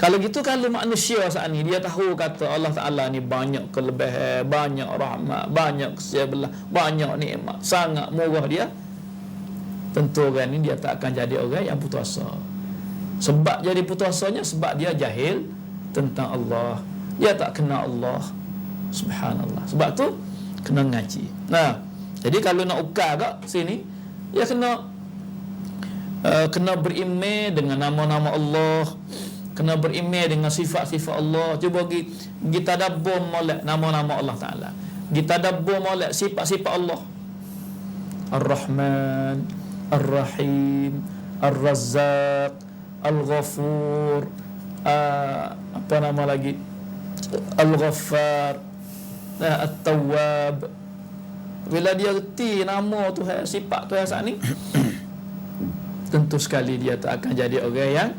Kalau gitu, kalau manusia saat ni dia tahu kata Allah Ta'ala ni banyak kelebihan, banyak rahmat, banyak kasih belah, banyak nikmat, sangat murah dia, tentu orang ni dia tak akan jadi orang yang putus asa. Sebab jadi putus asanya sebab dia jahil tentang Allah, dia tak kenal Allah. Subhanallah. Sebab tu kena ngaji. Nah, jadi kalau nak ukar kat sini, dia kena berimej dengan nama-nama Allah, kena berimej dengan sifat-sifat Allah. Cuba kita tadabbur molek nama-nama Allah Ta'ala, kita tadabbur molek sifat-sifat Allah. Ar-Rahman, Ar-Rahim, Ar-Razzaq, Al-Ghafur, apa nama lagi, Al-Ghaffar, At-Tawwab. Bila dia reti nama Tuhan, sifat Tuhan saat ni, tentu sekali dia tak akan jadi orang yang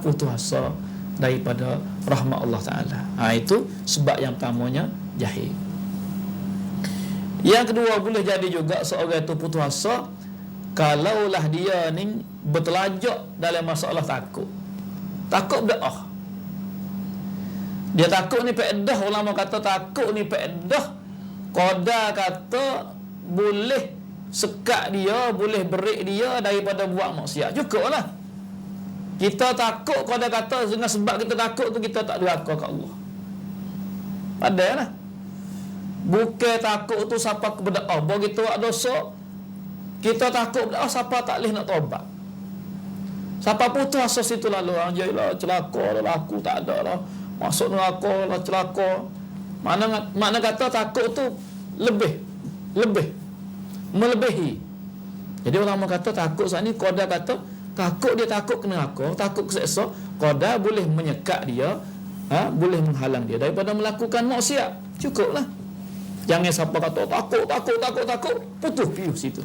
putus asa daripada rahmat Allah Ta'ala. Itu sebab yang pertamanya jahil. Yang kedua, boleh jadi juga seorang itu putus asa kalaulah dia ni bertelajak dalam masalah takut. Takut berdoa. Dia takut ni faedah, ulama kata takut ni faedah. Qadar kata boleh sekat dia, boleh berik dia daripada buat maksiat. Cukuplah. Kita takut, qadar kata dengan sebab kita takut tu kita tak durhaka ke Allah. Padahal bukan takut tu siapa berdoa, begitu buat dosa kita takut berdoa, siapa tak boleh nak taubat. Siapa putus asa situ lalu anjailah celaka lah, aku tak ada lah, masuk neraka lah, celaka. Makna kata takut tu lebih melebihi. Jadi ulama kata takut saat ni, qadar kata takut dia takut ke neraka, takut keseksa, qadar boleh menyekat dia, boleh menghalang dia daripada melakukan maksiat. Cukuplah. Jangan siapa kata takut, putus pius situ.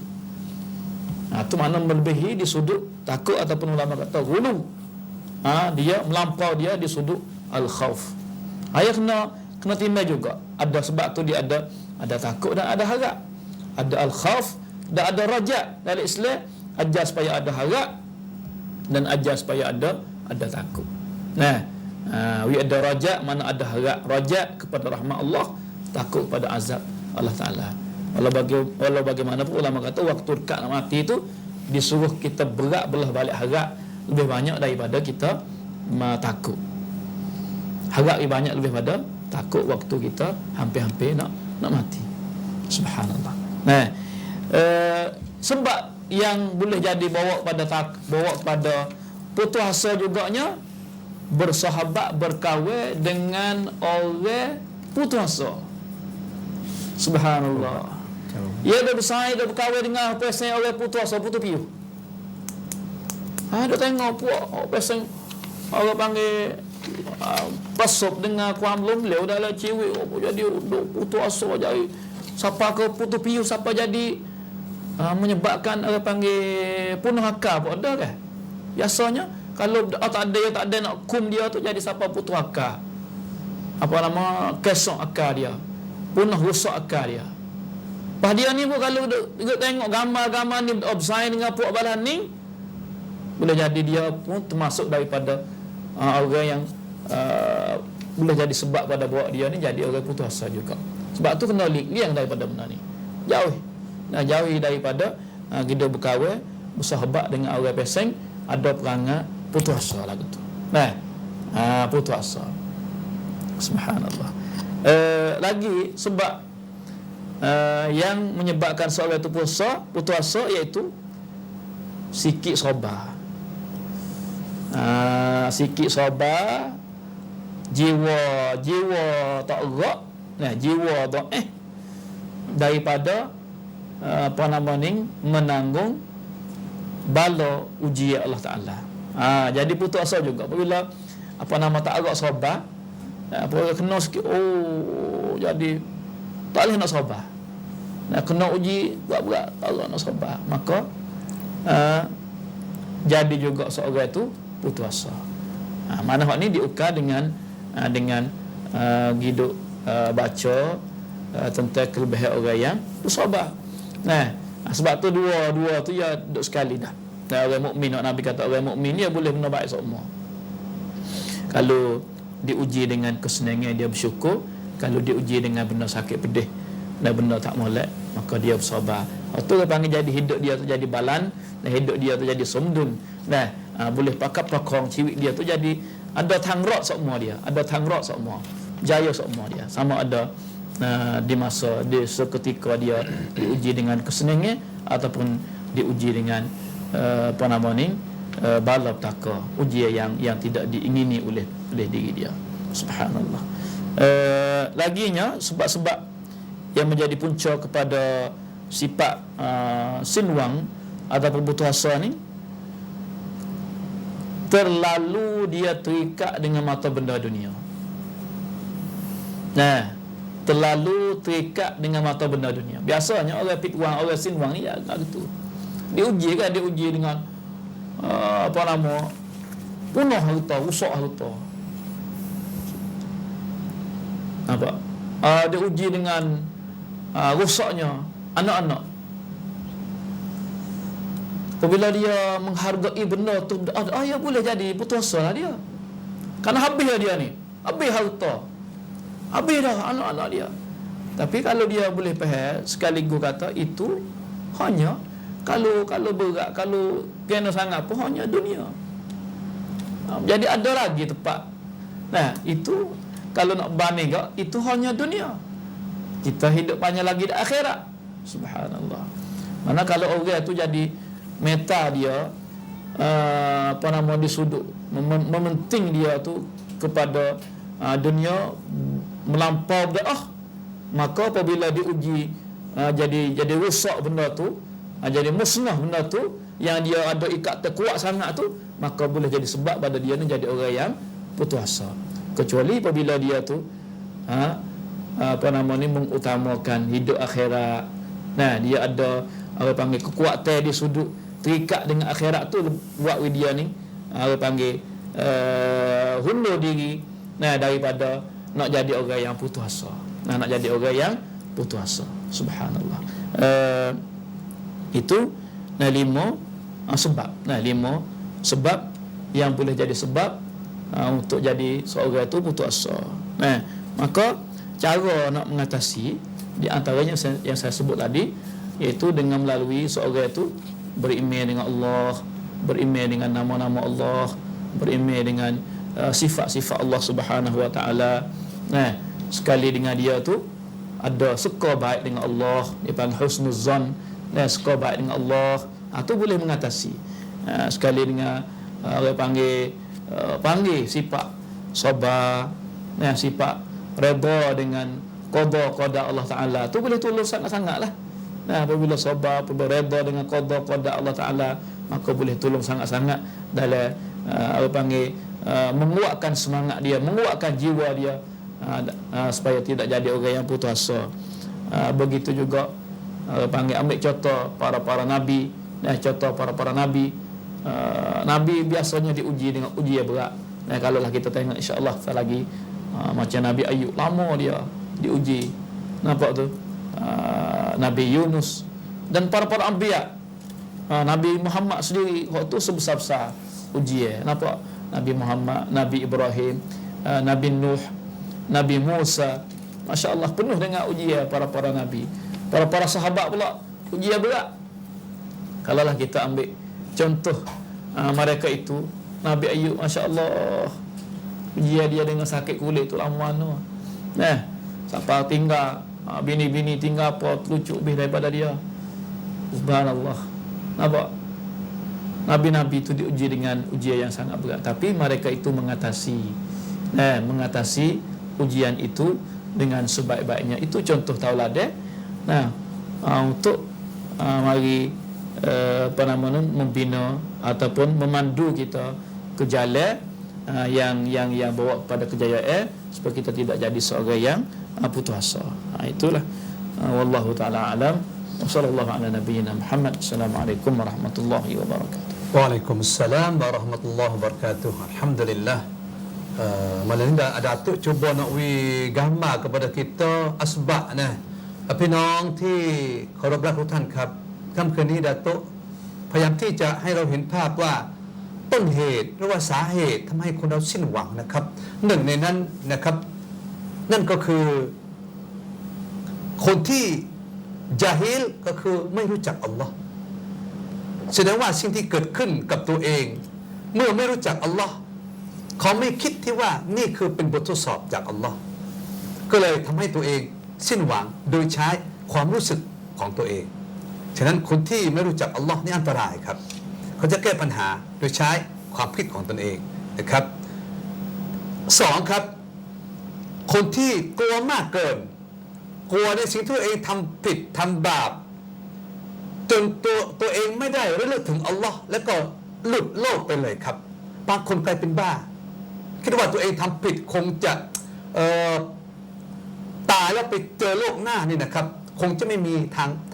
Tu makna melebihi di sudut takut, ataupun ulama kata ghulu. Dia melampau dia di sudut al-khauf. Ayat kena timbang juga. Ada sebab tu dia ada takut dan ada harap. Ada al-khauf dan ada raja. Dalam Islam ajar supaya ada harap dan ajar supaya ada takut. Ada raja, mana ada harap. Raja kepada rahmat Allah, takut pada azab Allah Ta'ala. Walau bagaimanapun ulama kata waktu dekat nak mati tu disuruh kita berat belah balik harap lebih banyak daripada kita takut. Harap lebih banyak lebih pada takut waktu kita hampir-hampir nak mati. Subhanallah. Sebab yang boleh jadi bawa kepada putus asa juganya bersahabat, berkahwin dengan orang putus asa. Subhanallah. Ia dah bersaing, dah berkahwin dengan pesen orang putus asa, putus piu. Dah tengok puak pesen orang panggil pasop dengan kuam lomleu dalam cewek jadi putus asa, jadi siapa ke putus piu, siapa jadi menyebabkan orang panggil punah akal pun ada kan. Biasanya kalau tak ada nak kum dia tu, jadi siapa putus akal, apa nama, kesok akal dia, punah rosak akal dia. Pas dia ni pun kalau duk tengok gambar-gambar ni bersaing dengan puak balan ni, boleh jadi dia pun termasuk daripada orang yang boleh jadi sebab pada bawa dia ni jadi orang putus asa juga. Sebab tu kena liang daripada benda ni. Jauhi daripada kita berkawan, bersahabat dengan orang peseng, ada perangai putus asa lagu tu. Putus asa. Subhanallah. Lagi sebab yang menyebabkan seorang itu putus asa iaitu sikit sabar. Sikit sabar, jiwa tak erat, jiwa dhaif daripada menanggung bala ujian Allah Taala. Jadi putus asa juga apabila tak erat sabar, apabila kena sikit jadi tak boleh nak sabar. Kena uji berat-berat tak boleh nak sabar. Maka jadi juga seorang itu putus asa. Mana hak ni diukar dengan hidup baca tentang kelebihan orang yang bersabar. Sebab tu dua tu ya duduk sekali dah. Orang mukmin, Nabi kata orang mukmin dia boleh benda baik semua. Kalau diuji dengan kesenangan dia bersyukur, kalau diuji dengan benda sakit pedih dan benda tak molek, maka dia bersabar. Itu dia panggil jadi hidup dia tu jadi balan, dan hidup dia tu jadi sumdun. Boleh pakat pakong ciwik dia tu jadi ada tangrat semua dia, ada tangrat semua, jaya semua dia. Sama ada di seketika dia diuji dengan kesenangan ataupun diuji dengan bala petaka, ujian yang tidak diingini oleh diri dia. Subhanallah. Laginya sebab-sebab yang menjadi punca kepada sifat sinwang ataupun putus asa ni, terlalu dia terikat dengan mata benda dunia. Terlalu terikat dengan mata benda dunia. Biasanya orang pitwang, orang sinwang ni agak gitu. Diuji dengan punah harta, rusak harta. Nampak? Diuji dengan rusaknya anak-anak. Apabila dia menghargai benda tu, ya boleh jadi putus asa lah dia. Kerana habis lah dia ni, habis harta, habis dah anak-anak dia. Tapi kalau dia boleh faham sekaligus kata itu hanya kalau berat, kalau kena sangat pun hanya dunia. Jadi ada lagi tempat. Itu kalau nak banding itu hanya dunia. Kita hidup banyak lagi di akhirat. Subhanallah. Mana kalau orang tu jadi meta dia di sudut mementing dia tu kepada dunia melampau maka apabila diuji jadi rosak benda tu, jadi musnah benda tu, yang dia ada ikat terkuat sangat tu, maka boleh jadi sebab pada dia ni jadi orang yang putus asa. Kecuali apabila dia tu mengutamakan hidup akhirat. Dia ada orang panggil kekuatan di sudut terikat dengan akhirat tu, buat dia ni orang panggil hundur diri daripada nak jadi orang yang putus asa. Nak jadi orang yang putus asa. Subhanallah. Itu 5 sebab. 5 sebab yang boleh jadi sebab untuk jadi seorang itu putus asa. Maka cara nak mengatasi di antaranya yang saya sebut tadi, iaitu dengan melalui seorang itu beriman dengan Allah, beriman dengan nama-nama Allah, beriman dengan sifat-sifat Allah Subhanahu Wa Taala. Sekali dengan dia tu ada suka baik dengan Allah, dia panggil husnuzan, suka baik dengan Allah, tu boleh mengatasi. Sekali dengan orang panggil sifat sabar, sifat redha dengan qada Allah Taala, tu boleh tolong sangat-sangatlah. Apabila sabar, apabila redha dengan qada Allah Taala, maka boleh tolong sangat-sangat dalam menguatkan semangat dia, menguatkan jiwa dia, supaya tidak jadi orang yang putus asa. Begitu juga ambil contoh para nabi. Contoh para nabi, nabi biasanya diuji dengan uji yang berat. Kalaulah kita tengok insya-Allah lagi macam Nabi Ayub, lama dia diuji. Nampak tu? Nabi Yunus dan para anbiya. Nabi Muhammad sendiri waktu sebesar-besar ujian. Nampak? Nabi Muhammad, Nabi Ibrahim, Nabi Nuh, Nabi Musa. Masya Allah, penuh dengan ujian para Nabi. Para sahabat pula ujian berat. Kalaulah kita ambil contoh mereka itu, Nabi Ayub, Masya Allah, ujian dia dengan sakit kulit tu lama mana. Sampai tinggal bini-bini tinggal apa telucuk lebih daripada dia. Subhanallah. Nampak? Nabi-nabi itu diuji dengan ujian yang sangat berat, tapi mereka itu mengatasi ujian itu dengan sebaik-baiknya. Itu contoh tauladan. Untuk mari membina ataupun memandu kita ke jalan yang bawa kepada kejayaan, supaya kita tidak jadi seorang yang putus asa. Itulah wallahu taala alam. Wassallallahu ala nabiyyina Muhammad. Assalamualaikum warahmatullahi wabarakatuh. Waalaikumsalam warahmatullahi wabarakatuh. Alhamdulillah. Malam ni ada Datuk cuba nak gambar kepada kita asbab nah. พี่น้องที่เคารพรักทุกท่านครับค่ำคืนนี้ดาโตะพยายามที่จะให้เราเห็นภาพว่าต้นเหตุหรือว่าสาเหตุทำให้คนเราสิ้นหวังนะครับหนึ่งในนั้นนะครับนั่นก็คือคนที่ญาฮิลก็คือไม่รู้จักอัลลอฮ์แสดงว่าสิ่งที่เกิดขึ้นกับตัวเองเมื่อไม่รู้จักอัลลอฮ์เขาไม่คิดที่ว่านี่คือเป็นบททดสอบจากอัลลอฮ์ก็เลยทำให้ตัวเองสิ้นหวังโดยใช้ความรู้สึกของตัวเองฉะนั้นคนที่ไม่รู้จักอัลลอฮ์นี่อันตรายครับเขาจะแก้ปัญหาโดยใช้ความคิดของตนเองนะครับสองครับคนที่กลัวมากเกินกลัวในสิ่งที่ตัวเองทำผิดทำบาปจนตัวเองไม่ได้ระลึกถึงอัลลอฮ์แล้วก็หลุดโลกไปเลยครับบางคนกลายเป็นบ้าคิดว่าตัวเองทำผิดคงจะตายแล้วไปเจอโลกหน้านี่นะครับคงจะไม่มี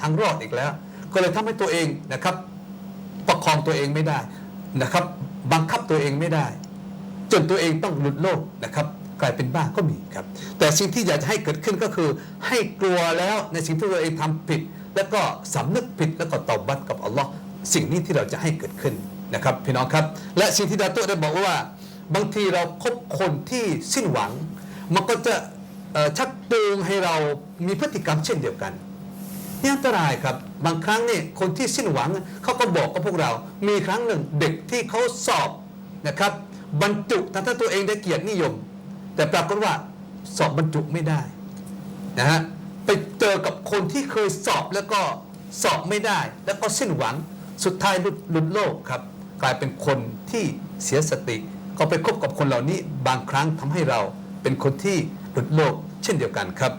ทางรอดอีกแล้วก็เลยทำให้ตัวเองนะครับประคองตัวเองไม่ได้นะครับบังคับตัวเองไม่ได้จนตัวเองต้องหลุดโลกนะครับกลายเป็นบ้าก็มีครับแต่สิ่งที่อยากจะให้เกิดขึ้นก็คือให้กลัวแล้วในสิ่งที่ตัวเองทำผิดแล้วก็สำนึกผิดแล้วก็ตอบัตกับอัลลอฮ์สิ่งนี้ที่เราจะให้เกิดขึ้นนะครับพี่น้องครับและสิ่งที่ดาโตะได้บอกว่าบางทีเราคบคนที่สิ้นหวังมันก็จะชักจูงให้เรามีพฤติกรรมเช่นเดียวกันนี่อันตรายครับบางครั้งนี่คนที่สิ้นหวังเขาก็บอกกับพวกเรามีครั้งหนึ่งเด็กที่เขาสอบนะครับบรรจุทั้งที่ตัวเองได้เกียรตินิยมแต่ปรากฏว่าสอบบรรจุไม่ได้นะฮะไปเจอกับคนที่เคยสอบแล้วก็สอบไม่ได้แล้วก็สิ้นหวังสุดท้ายหลุดโลกครับกลายเป็นคนที่เสียสติก็ไปคบกับคนเหล่านี้บางครั้งทำให้เราเป็นคนที่หลุดโลกเช่นเดียวกันครับ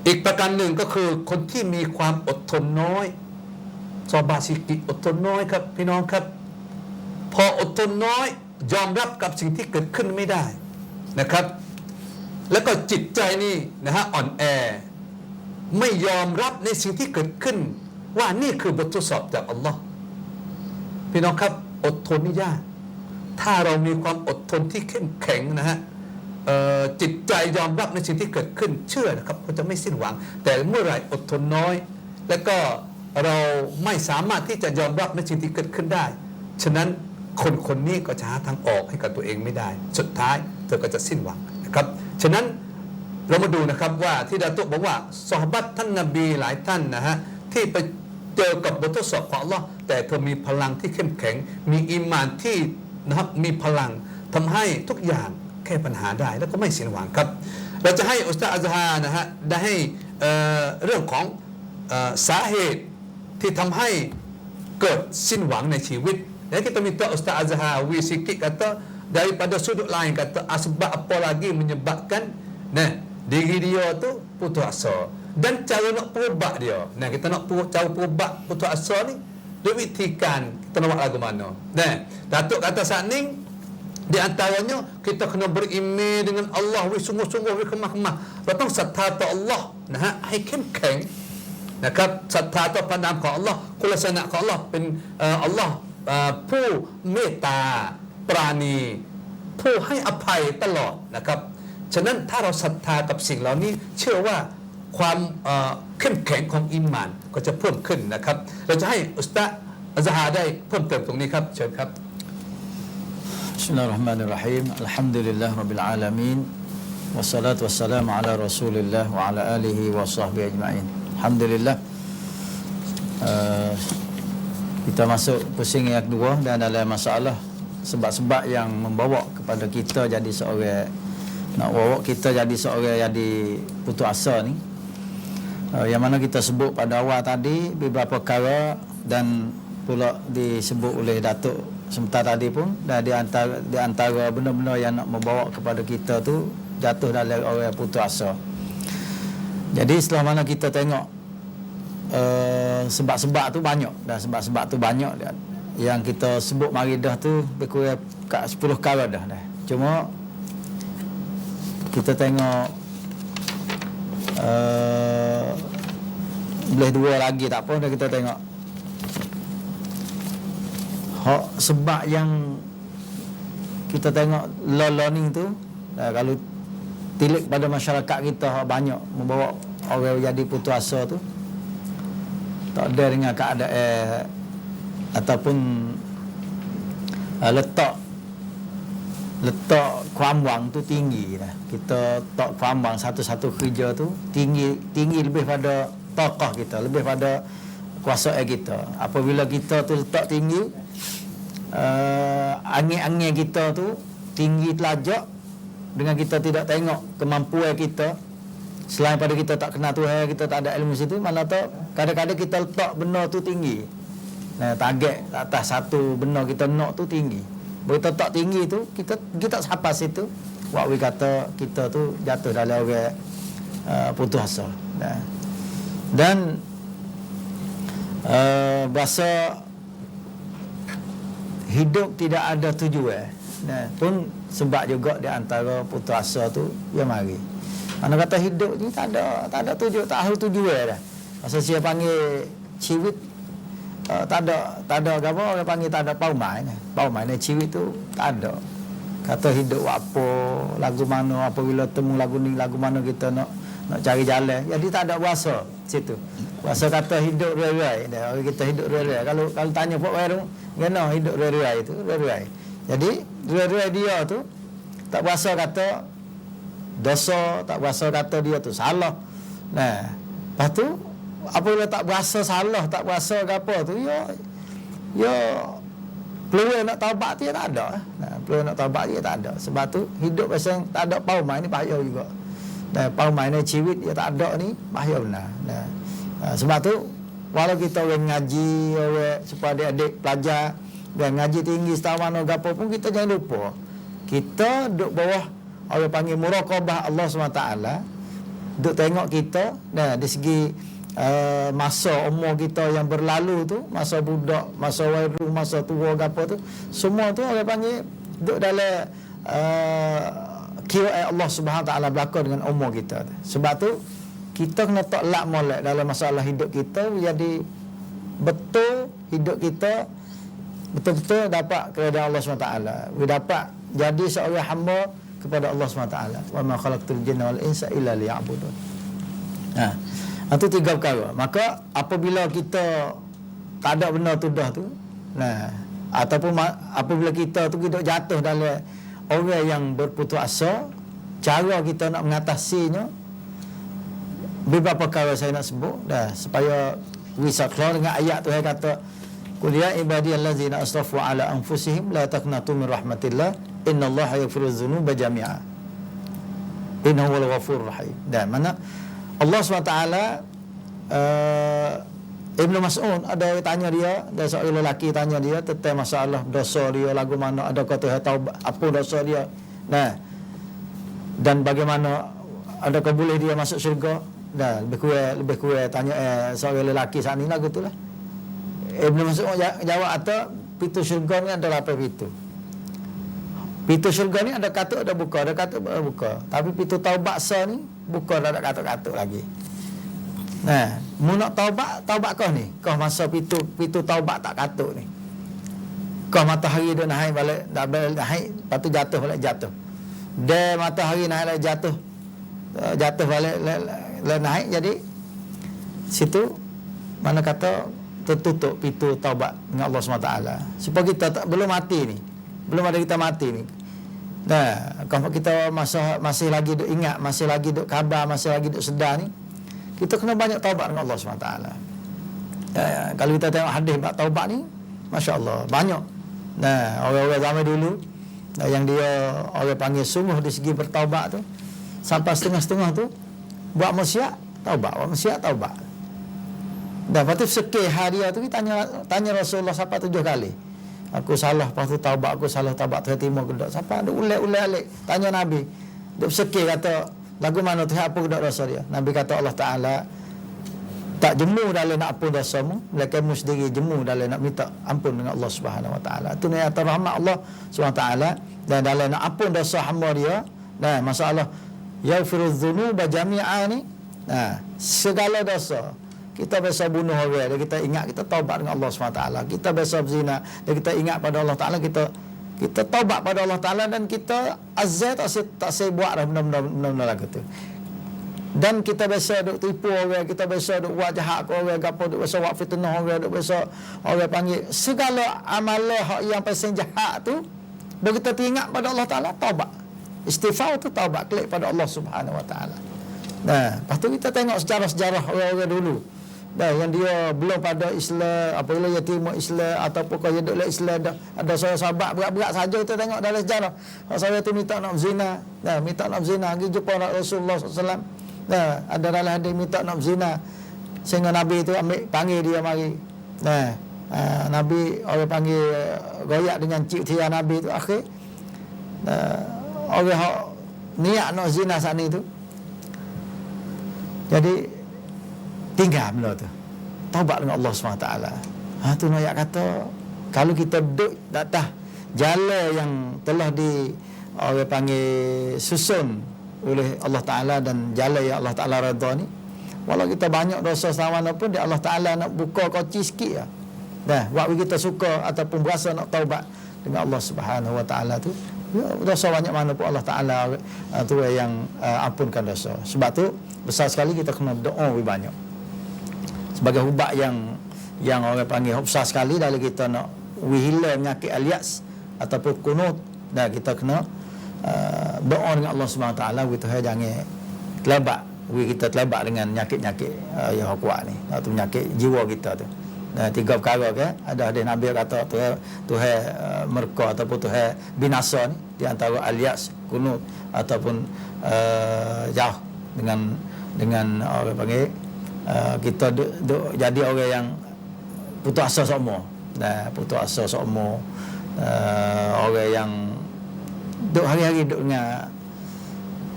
อีกประการหนึ่งก็คือคนที่มีความอดทนน้อยซอบาซิกิอดทนน้อยครับพี่น้องครับพออดทนน้อยยอมรับกับสิ่งที่เกิดขึ้นไม่ได้นะครับแล้วก็จิตใจนี่นะฮะอ่อนแอไม่ยอมรับในสิ่งที่เกิดขึ้นว่านี่คือบททดสอบจากอัลลอฮ์พี่น้องครับอดทนนี่ยากถ้าเรามีความอดทนที่เข้มแข็งนะฮะจิตใจยอมรับในสิ่งที่เกิดขึ้นเชื่อนะครับเขาจะไม่สิ้นหวังแต่เมื่อไหร่อดทนน้อยแล้วก็เราไม่สามารถที่จะยอมรับในสิ่งที่เกิดขึ้นได้ฉะนั้นคนนี้ก็จะหาทางออกให้กับตัวเองไม่ได้สุดท้ายเธอก็จะสิ้นหวังนะครับฉะนั้นเรามาดูนะครับว่าที่ดาตุบอกว่าซอฮาบะห์ท่านนบีหลายท่านนะฮะที่ไปเจอกับบททดสอบของอัลลอฮ์แต่เธอมีพลังที่เข้มแข็งมีอีหม่านที่นะครับมีพลังทำให้ทุกอย่างแก้ปัญหาได้แล้วก็ไม่สิ้นหวังครับเราจะให้อุสตาซฮานะฮะได้ให้เรื่องของสาเหตุที่ทำให้เกิดสิ้นหวังในชีวิตdan kita minta Ustaz Azhar sikit kata daripada sudut lain kata asbab apa lagi menyebabkan diri dia tu putus asa dan cara nak perubat dia kita nak cara perubat putus asa ni dia vizikan kita nak buat lagu mana Datuk kata saat ni di antaranya kita kena beriman dengan Allah sungguh-sungguh khemah-khemah lepas serta Allahให้เข้มแข็งนะครับศรัทธาต่อพระนามของอัลลอฮ์คุณลักษณะของอัลลอฮ์เป็นอัลลอฮ์ผู้เมตตาปราณีผู้ให้อภัยตลอดนะครับฉะนั้นถ้าเราศรัทธากับสิ่งเหล่านี้เชื่อว่าความเข้มแข็งของอีหม่านก็จะเพิ่มขึ้นนะครับเราจะให้อุสตา อัซฮาได้เพิ่มเติมตรงนี้ครับเชิญครับ Bismillahirrahmanirrahim. Alhamdulillah rabbil alamin. Wassalatu wassalamu ala Rasulillah wa ala alihi wa sahbihi ajma'in. Alhamdulillah. Kita masuk pusing yang kedua dan dalam masalah sebab-sebab yang membawa kepada kita jadi seorang, nak bawa kita jadi seorang jadi putus asa ni. Yang mana kita sebut pada awal tadi beberapa perkara dan pula disebut oleh Datuk sebentar tadi pun, dan di antara benda-benda yang nak membawa kepada kita tu jatuh dalam orang putus asa. Jadi setelah mana kita tengok sebab-sebab tu banyak, dan sebab-sebab tu banyak dan yang kita sebut mari dah tu lebih kurang kat 10 perkara dah. Cuma kita tengok boleh dua lagi tak apa, dah kita tengok hak sebab yang kita tengok learning tu, kalau tilik pada masyarakat kita hak banyak membawa orang jadi putus asa tu tak ada dengan keadaan ataupun letak kuam wang tu tinggi dah. Kita tak kuam wang satu-satu kerja tu tinggi lebih pada tokoh kita, lebih pada kuasa kita. Apabila kita tu letak tinggi, angin-angin kita tu tinggi telajak, dengan kita tidak tengok kemampuan kita, selain pada kita tak kenal Tuhan, kita tak ada ilmu situ, mana tahu kadang-kadang kita letak benda tu tinggi. Target atas satu benda kita nak tu tinggi. Begitu tak tinggi tu, kita sampai situ, waktu kata kita tu jatuh dalam orang putus asa. Dan bahasa hidup tidak ada tujuan, pun sebab juga di antara putus asa tu yang mari. Mana kata hidup ni tak ada tujuan, tak ada tujuan dah. Masa saya panggil ciwit, tak ada apa orang panggil, tak ada paumai ni. Paumai ni ciwit tu tak ada. Kata hidup apa, lagu mana, apabila temu lagu ni, lagu mana kita nak cari jalan. Jadi tak ada bahasa situ. Bahasa kata hidup rerai. Orang kita hidup rerai. Kalau tanya Pak Wai tu, kena hidup rerai tu, rerai. Jadi rerai dia tu tak bahasa kata dosa, tak berasa kata dia tu salah. Lepas tu apabila tak berasa salah, tak berasa ke apa tu, ya peluang nak taubat dia tak ada. Peluang nak taubat dia tak ada. Sebab tu hidup pasal tak ada paumai ni bahaya juga. Paumai ni ciwit dia tak ada ni bahaya benar. Sebab tu walau kita orang ngaji, orang supaya adik-adik pelajar dan ngaji tinggi setahun mana gapo pun, kita jangan lupa kita duduk bawah orang panggil muraqabah Allah SWT. Duk tengok kita di segi masa umur kita yang berlalu tu, masa budak, masa wairu, masa tua apa tu, semua tu orang panggil duk dalam kira Allah SWT berlaku dengan umur kita. Sebab tu kita kena tak lak molek dalam masalah hidup kita, jadi betul hidup kita betul-betul dapat keredaan Allah SWT. We dapat jadi seorang hamba kepada Allah SWT. Wa ma khalaqtul jinna wal insa illa liya'budun. Itu 3 perkara. Maka apabila kita tak ada benda tu dah tu, ataupun apabila kita tu kita jatuh dalam orang yang berputus asa, cara kita nak mengatasinya beberapa perkara saya nak sebut dah, supaya bisa keluar dengan ayat tu yang kata qul ya ibadiyallazina asrafu ala anfusihim la taqnatu min rahmatillah innallaha yaghfiru dzunuba jami'a innahu wal ghafurur rahim. Dan mana Allah SWT, Ibnu Mas'ud ada yang tanya dia, ada seorang lelaki tanya dia tentang masalah dosa dia, lagu mana ada kata taubat, apa dosa dia, dan bagaimana adakah boleh dia masuk syurga. Dan lebih kurang tanya seorang lelaki saat ni lagu tu lah. Ibnu Mas'ud jawab atau pintu syurga ni ada 8 pintu. Pintu syurga ni ada katuk ada buka, ada katuk ada buka. Tapi pintu taubat sah ni buka, ada katuk-katuk lagi. Mu nak taubat kau ni, kau masa pintu taubat tak katuk ni. Kau matahari dia naik balik, dah balik naik, lepas tu jatuh balik jatuh. Dia matahari naik balik jatuh balik naik, jadi situ mana kata tertutup pintu taubat dengan Allah SWT. Supaya kita belum mati ni. Belum ada kita mati ni. Nah, kalau kita masih lagi duk ingat, masih lagi duk khabar, masih lagi duk sedar ni, kita kena banyak taubat dengan Allah SWT. Kalau kita tengok hadis bab taubat ni, masya-Allah, banyak. Nah, orang-orang zaman dulu yang dia orang panggil sungguh di segi bertaubat tu, sampai setengah-setengah tu buat maksiat, taubat, buat maksiat, taubat. Dan lepas tu sekir hari tu kita tanya Rasulullah sampai 7 kali. Aku salah, lepas tu taubat, aku salah taubat, terima ke tak. Sampai ada ulek-ulek alik. Tanya Nabi. Dia bersekir kata, lagu mana tu, apa ke tak dosa dia? Nabi kata Allah Ta'ala tak jemu dalam nak ampun dosamu, melainkan kamu sendiri jemu dalam nak minta ampun dengan Allah Subhanahu Wa Ta'ala. Itu ni atas rahmat Allah Subhanahu Wa Ta'ala. Dan dalam nak ampun dosa hamba dia, nah, masalah yaghfirudz dzunuba jami'a ni, nah, segala dosa. Kita biasa bunuh orang, dan kita ingat kita taubat dengan Allah SWT. Kita biasa berzina, dan kita ingat pada Allah Ta'ala, kita taubat pada Allah Ta'ala, dan kita azal tak saya buat dah benda-benda lagu tu. Dan kita biasa duk tipu orang, kita biasa duk buat jahat ke orang, gapo duk biasa buat fitnah orang, duk biasa orang panggil segala amalan yang pasal jahat tu, bila kita teringat pada Allah Ta'ala, taubat. Istighfar tu taubat, klik pada Allah Subhanahu Wa Ta'ala. Nah, lepas tu kita tengok sejarah-sejarah orang-orang dulu. Dah yang dia belum pada Islam, apabila dia terima Islam ataupun kalau dia duduk Islam dah ada seorang sahabat berat-berat saja kita tengok dalam sejarah. Saya tu minta nak zina, dah minta nak zina, pergi jumpa Rasulullah SAW. Dah ada dalam hadis minta nak zina. Sehingga Nabi tu ambil panggil dia mari. Nah, Nabi orang panggil goyak dengan cik tia Nabi tu akhir. Orang hak niat nak zina saat ni tu. Jadi tinggal benda tu. Taubat dengan Allah SWT. Tu ayat kata, kalau kita duduk atas jalan yang telah orang panggil susun oleh Allah Ta'ala dan jalan yang Allah Ta'ala redha ni, walau kita banyak dosa sama pun, dia Allah Ta'ala nak buka koci sikit lah. Dah, waktu kita suka ataupun berasa nak taubat dengan Allah Subhanahu Wa Ta'ala tu, ya, dosa banyak mana pun Allah Ta'ala tu yang ampunkan dosa. Sebab tu besar sekali kita kena doa lebih banyak. Sebagai ubat yang orang panggil besar sekali dalam kita nak wihila penyakit alias ataupun kunut, dan kita kena doa dengan Allah Subhanahu Wa Ta'ala, kita jangan terlebat, kita terlebat dengan nyakit-nyakit yang kuat ni, atau penyakit jiwa kita tu. Dan 3 perkara ke, ada hadis Nabi kata Tuhan merka ataupun Tuhan binasa ni di antara alias, kunut ataupun jauh dengan orang panggil kita duk jadi orang yang putus asa semua. Nah, putus asa semua, orang yang duk hari-hari duk dengan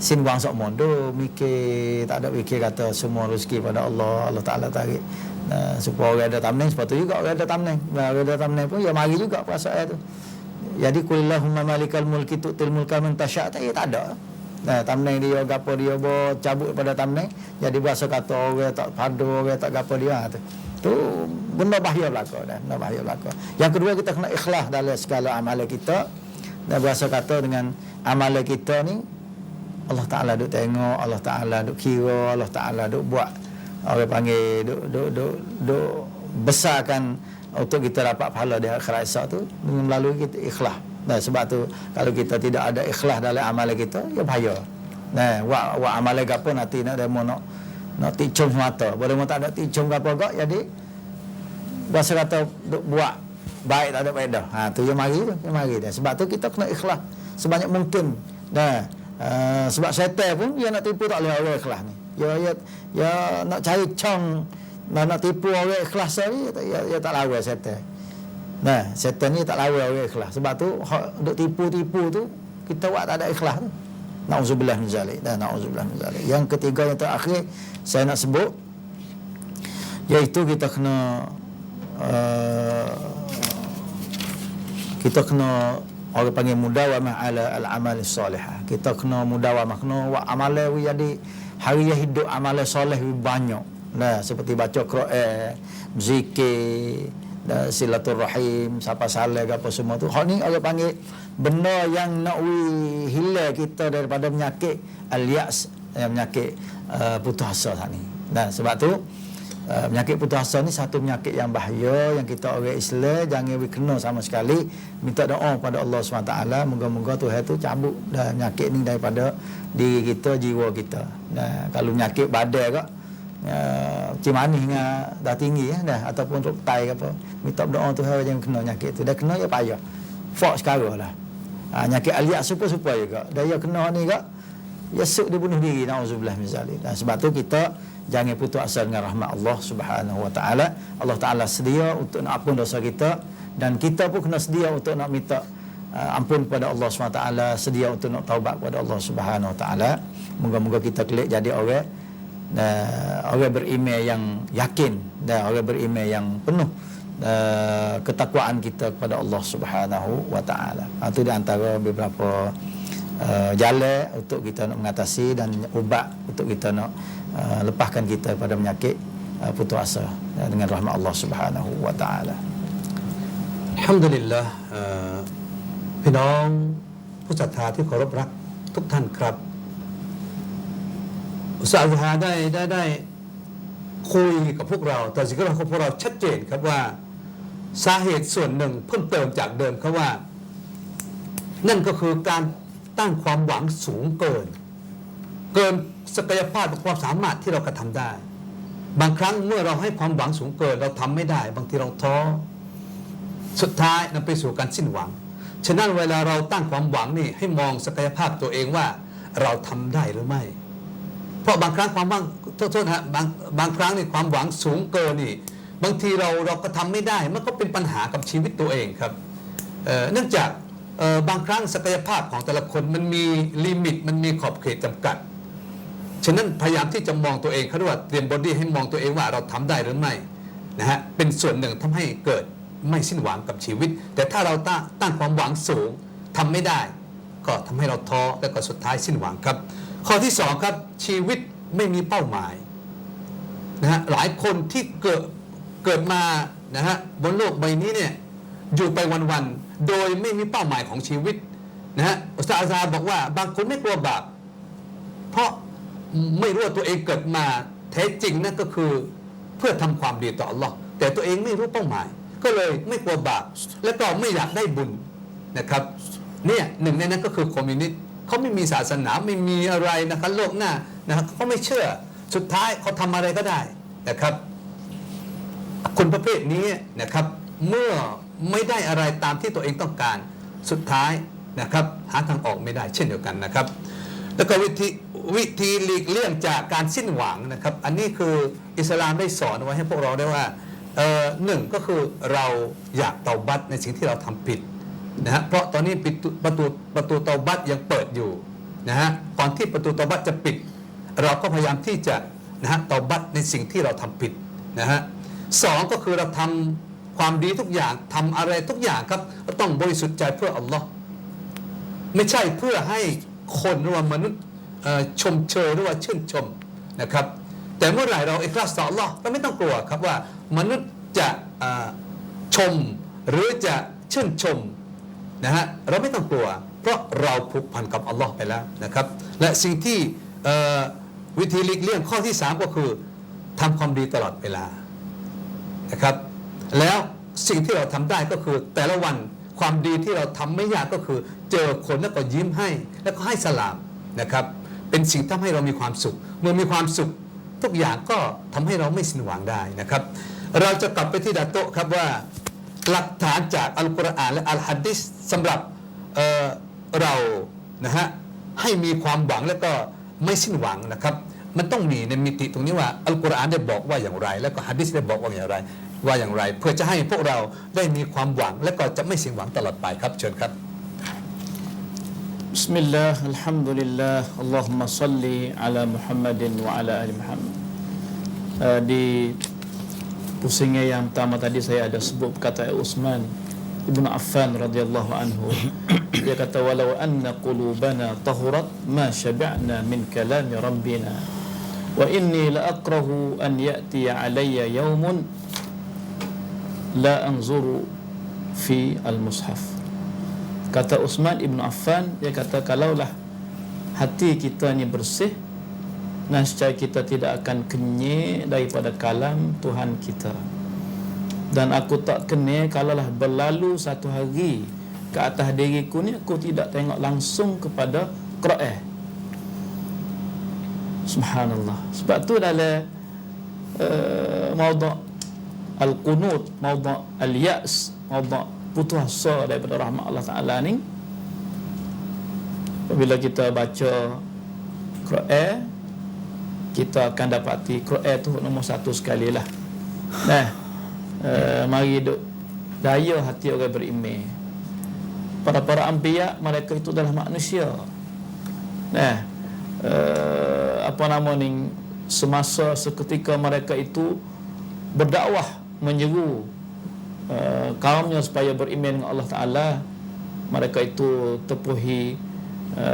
sinwang semua, duk mikir, tak ada fikir kata semua rezeki pada Allah, Allah Ta'ala tarik. Supaya orang ada tamneng, sepatutnya juga orang ada tamneng. Orang ada tamneng pun ya mari juga perasaan tu. Jadi qulillahumma malikal mulki tu'til mulka man tasya', tak ada. Nah, tamneng dia gapo dia cabut pada tamneng, jadi bahasa kata orang tak padu, orang tak gapo dia tu. Tu benda bahaya belaka dah, benda bahaya belaka. Yang kedua, kita kena ikhlas dalam segala amalan kita. Dan bahasa kata dengan amalan kita ni Allah Ta'ala duk tengok, Allah Ta'ala duk kira, Allah Ta'ala duk buat, orang panggil duk besarkan untuk kita dapat pahala di akhirat esok tu melalui kita ikhlas. Nah, sebab tu kalau kita tidak ada ikhlas dalam amalan kita, ya bahaya. Nah, buat amalan gapo nanti nak demo nak ticum mata, boleh tak ada ticum gapo gak, jadi bahasa kata duk buat baik tak ada faedah. Tu yang mari dah. Sebab tu kita kena ikhlas sebanyak mungkin. Nah, sebab syaitan pun dia nak tipu tak boleh orang ikhlas ni. Ya nak cari cong, nak tipu orang ikhlas ni, ya tak lawan syaitan. Nah, syaitan ni tak lawan orang ikhlas. Sebab tu duk tipu-tipu tu kita buat tak ada ikhlas tu. Nauzubillah min zalik. Dan nauzubillah min zalik. Yang ketiga yang terakhir saya nak sebut, iaitu kita kena orang panggil mudawamah ala al-amal salihah. Kita kena mudawamah, kena buat amalan jadi hari hidup amalan soleh banyak. Nah, seperti baca Quran, zikir, silaturahim, sapa saleh apa semua tu. Hak ni orang panggil benda yang nak hilang kita daripada penyakit al-yas, penyakit putus asa ni. Nah, sebab tu Penyakit putus asa ni satu penyakit yang bahaya, yang kita orang Islam jangan kena sama sekali. Minta doa pada Allah SWT, moga-moga Tuhan tu cabut dah penyakit ni daripada diri kita, jiwa kita. Kalau penyakit badai kak, cimani dah tinggi dah, ataupun ruktai ke apa, minta doa Tuhan jangan kena penyakit tu. Dah kena ya payah. Fok sekarang lah. Penyakit aliak supaya juga. Dah ya kena ni kak, ya suk dia bunuh diri, na'udzubillah min zalik. Sebab tu kita jangan putus asa dengan rahmat Allah Subhanahu wa taala. Allah Taala sedia untuk nak ampun dosa kita, dan kita pun kena sedia untuk nak minta ampun kepada Allah Subhanahu wa taala, sedia untuk nak taubat kepada Allah Subhanahu wa taala. Moga-moga kita kelak jadi orang beriman yang yakin, dan orang beriman yang penuh ketakwaan kita kepada Allah Subhanahu wa taala. Itu di antara beberapa jalan untuk kita nak mengatasi dan ubat untuk kita nak lepaskan kita pada penyakit putus asa dengan rahmat Allah Subhanahu wa taala. อัลฮัมดุลิลละห์พี่น้องผู้ศรัทธาที่เคารพรักทุกท่านครับอุตสาหะได้คุยกับพวกเราแต่สิ่งที่เราพวกเราชัดเจนครับว่าสาเหตุส่วนหนึ่งเพิ่มเติมจากเดิมครับว่านั่นก็คือการตั้งความหวังสูงเกินศักยภาพและความสามารถที่เรากระทำได้บางครั้งเมื่อเราให้ความหวังสูงเกินเราทำไม่ได้บางทีเราท้อสุดท้ายนำไปสู่การสิ้นหวังฉะนั้นเวลาเราตั้งความหวังนี่ให้มองศักยภาพตัวเองว่าเราทำได้หรือไม่เพราะบางครั้งความหวังโทษนะบางครั้งนี่ความหวังสูงเกินนี่บางทีเราก็ทำไม่ได้มันก็เป็นปัญหากับชีวิตตัวเองครับเนื่องจากบางครั้งศักยภาพของแต่ละคนมันมีลิมิตมันมีขอบเขตจำกัดฉะนั้นพยายามที่จะมองตัวเองเขาเรียกว่าเตรียมบอดี้ให้มองตัวเองว่าเราทำได้หรือไม่นะฮะเป็นส่วนหนึ่งทำให้เกิดไม่สิ้นหวังกับชีวิตแต่ถ้าเราตั้งความหวังสูงทำไม่ได้ก็ทำให้เราท้อและก็สุดท้ายสิ้นหวังครับข้อที่สองครับชีวิตไม่มีเป้าหมายนะฮะหลายคนที่เกิดมานะฮะบนโลกใบนี้เนี่ยอยู่ไปวันๆโดยไม่มีเป้าหมายของชีวิตนะฮะอุสตาซาบอกว่าบางคนไม่กลัวบาปเพราะไม่รู้ว่าตัวเองเกิดมาแท้จริงนั่นก็คือเพื่อทำความดีต่ออัลลอฮ์แต่ตัวเองไม่รู้เป้าหมายก็เลยไม่กลัวบาปและก็ไม่อยากได้บุญนะครับเนี่ยหนึ่งในนั้นก็คือคอมมิวนิสต์เขาไม่มีศาสนาไม่มีอะไรนะครับโลกหน้านะครับเขาไม่เชื่อสุดท้ายเขาทำอะไรก็ได้นะครับคนประเภทนี้นะครับเมื่อไม่ได้อะไรตามที่ตัวเองต้องการสุดท้ายนะครับหาทางออกไม่ได้เช่นเดียวกันนะครับแล้วก็วิธีหลีกเลี่ยงจากการสิ้นหวังนะครับอันนี้คืออิสลามได้สอนไว้ให้พวกเราได้ว่าหนึ่งก็คือเราอยากเตาบัตในสิ่งที่เราทำผิดนะฮะเพราะตอนนี้ประตูเตาบัตยังเปิดอยู่นะฮะก่อนที่ประตูเตาบัตจะปิดเราก็พยายามที่จะนะฮะเตาบัตในสิ่งที่เราทำผิดนะฮะสองก็คือเราทำความดีทุกอย่างทำอะไรทุกอย่างครับเราต้องบริสุทธิ์ใจเพื่ออัลลอฮ์ไม่ใช่เพื่อให้คนหรือว่ามนุษย์ชมเชยหรือว่าชื่นชมนะครับแต่เมื่อไหร่เราอิคลาสต่ออัลลอฮ์เราไม่ต้องกลัวครับว่ามนุษย์จะชมหรือจะชื่นชมนะฮะเราไม่ต้องกลัวเพราะเราผูกพันกับอัลลอฮ์ไปแล้วนะครับและสิ่งที่วิธีหลีกเลี่ยงข้อที่3ก็คือทำความดีตลอดเวลานะครับแล้วสิ่งที่เราทำได้ก็คือแต่ละวันความดีที่เราทำไม่ยากก็คือเจอคนแล้วก็ยิ้มให้แล้วก็ให้สลามนะครับเป็นสิ่งที่ทำให้เรามีความสุขเมื่อมีความสุขทุกอย่างก็ทำให้เราไม่สิ้นหวังได้นะครับเราจะกลับไปที่ดาโตะครับว่าหลักฐานจากอัลกุรอานและอัลฮะดีษสำหรับเรานะฮะให้มีความหวังแล้วก็ไม่สิ้นหวังนะครับมันต้องมีในมิติตรงนี้ว่าอัลกุรอานได้บอกว่าอย่างไรแล้วก็ฮะดีษได้บอกว่าอย่างไรเพื่อจะให้พวกเราได้มีความหวังและก็จะไม่สิ้นหวังตลอดไปครับเชิญครับ Bismillah, Alhamdulillah, Allahumma salli ala Muhammadin wa ala ali Muhammad. Di pusingnya yang pertama tadi saya ada sebut kata Utsman Ibn Affan radhiyallahu anhu. Dia kata walau anna qulubana tahurat ma syabi'na min kalami rabbina wa inni la akrahu an ya'ti alayya yawmun la anzuru fi al-mushaf. Kata Utsman Ibn Affan, dia kata kalaulah hati kita ni bersih, nescaya kita tidak akan kenyek daripada kalam Tuhan kita. Dan aku tak kenyek kalaulah berlalu satu hari ke atas diriku ni aku tidak tengok langsung kepada Quran. Subhanallah. Sebab tu dalam maudhu' al-qunut, maudhu' al-ya's, maudhu' putus asa daripada rahmat Allah Ta'ala ni, apabila kita baca Quran, kita akan dapati Quran tu nombor satu sekali lah. Mari duk daya hati orang beriman. Para anbiya mereka itu adalah manusia. Apa nama ni, semasa seketika mereka itu berdakwah menyeru kaumnya supaya beriman dengan Allah Ta'ala, mereka itu tepuhi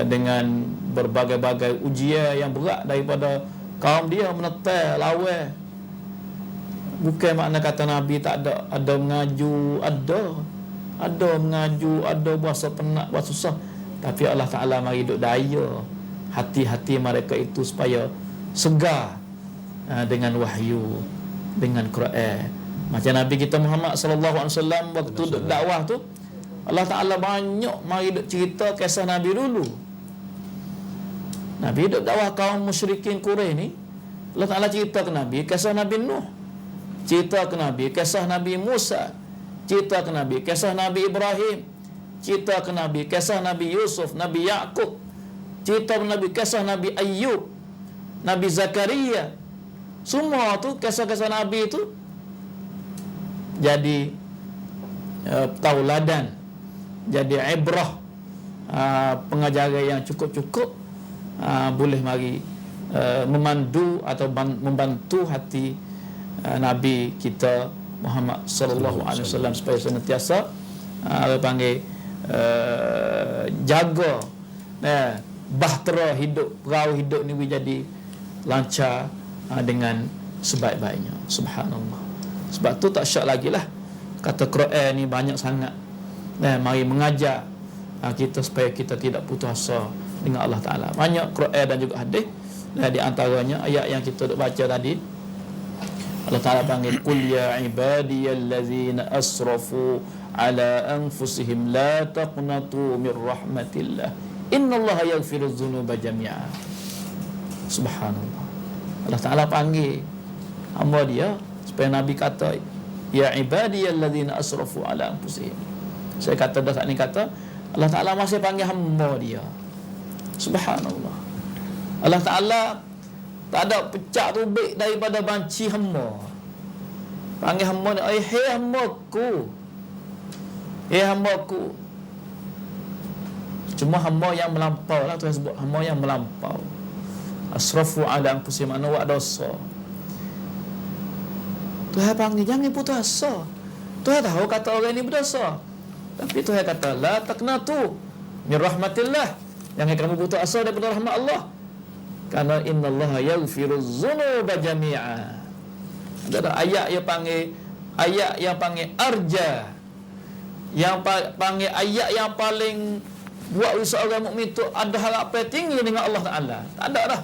dengan berbagai-bagai ujian yang berat daripada kaum dia, menetai, lawan. Bukan makna kata Nabi tak ada mengaju, ada mengaju, ada puasa penat, buat susah, tapi Allah Ta'ala mari duk daya hati-hati mereka itu supaya segar dengan wahyu, dengan Quran. Macam Nabi kita Muhammad sallallahu alaihi wasallam waktu duk dakwah tu, Allah Ta'ala banyak mari duk cerita kisah Nabi dulu. Nabi duk dakwah kaum musyrikin Quraisy ni, Allah Ta'ala cerita ke Nabi kisah Nabi Nuh, cerita ke Nabi kisah Nabi Musa, cerita ke Nabi kisah Nabi Ibrahim, cerita ke Nabi kisah Nabi Yusuf, Nabi Yaqub, cerita ke Nabi kisah Nabi Ayyub, Nabi Zakaria. Semua tu kisah-kisah Nabi tu jadi tauladan, jadi ibrah, pengajaran yang cukup-cukup, boleh mari memandu atau membantu hati Nabi kita Muhammad sallallahu alaihi wasallam supaya senantiasa panggil jaga bahtera hidup, perahu hidup ni jadi lancar dengan sebaik-baiknya. Subhanallah. Sebab tu tak syak lagi lah kata Quran ni banyak sangat mari mengajar kita supaya kita tidak putus asa dengan Allah Ta'ala. Banyak Quran dan juga hadis. Di antaranya ayat yang kita duk baca tadi, Allah Ta'ala panggil qul ya ibadiyallazina asrafu ala anfusihim la taqnatu min rahmatillah innallaha yaghfirudz dzunuba jami'a. Subhanallah. Allah Ta'ala panggil hamba dia supaya Nabi kata ya ibadiyallazina asrafu ala anfusihim. Saya kata dah saat ni kata Allah Ta'ala masih panggil hamba dia. Subhanallah. Allah Ta'ala tak ada pecah tubik daripada banci hamba. Panggil hamba ni, hei hambaku, hei hambaku. Cuma hamba yang melampau lah, Tuhan sebut hamba yang melampau. Asrafu ala anfusihim, makna buat dosa. Tuhan panggil jangan putus asa. Tuhan tahu kata orang ni berdosa, tapi Tuhan kata la taqnatu min rahmatillah, jangan kamu putus asa daripada rahmat Allah, kerana innallaha yaghfiruz dzunuba jami'a. Ada ayat yang panggil arja, yang panggil ayat yang paling buat seorang mukmin tu ada harapan tinggi dengan Allah Ta'ala. Tak ada dah.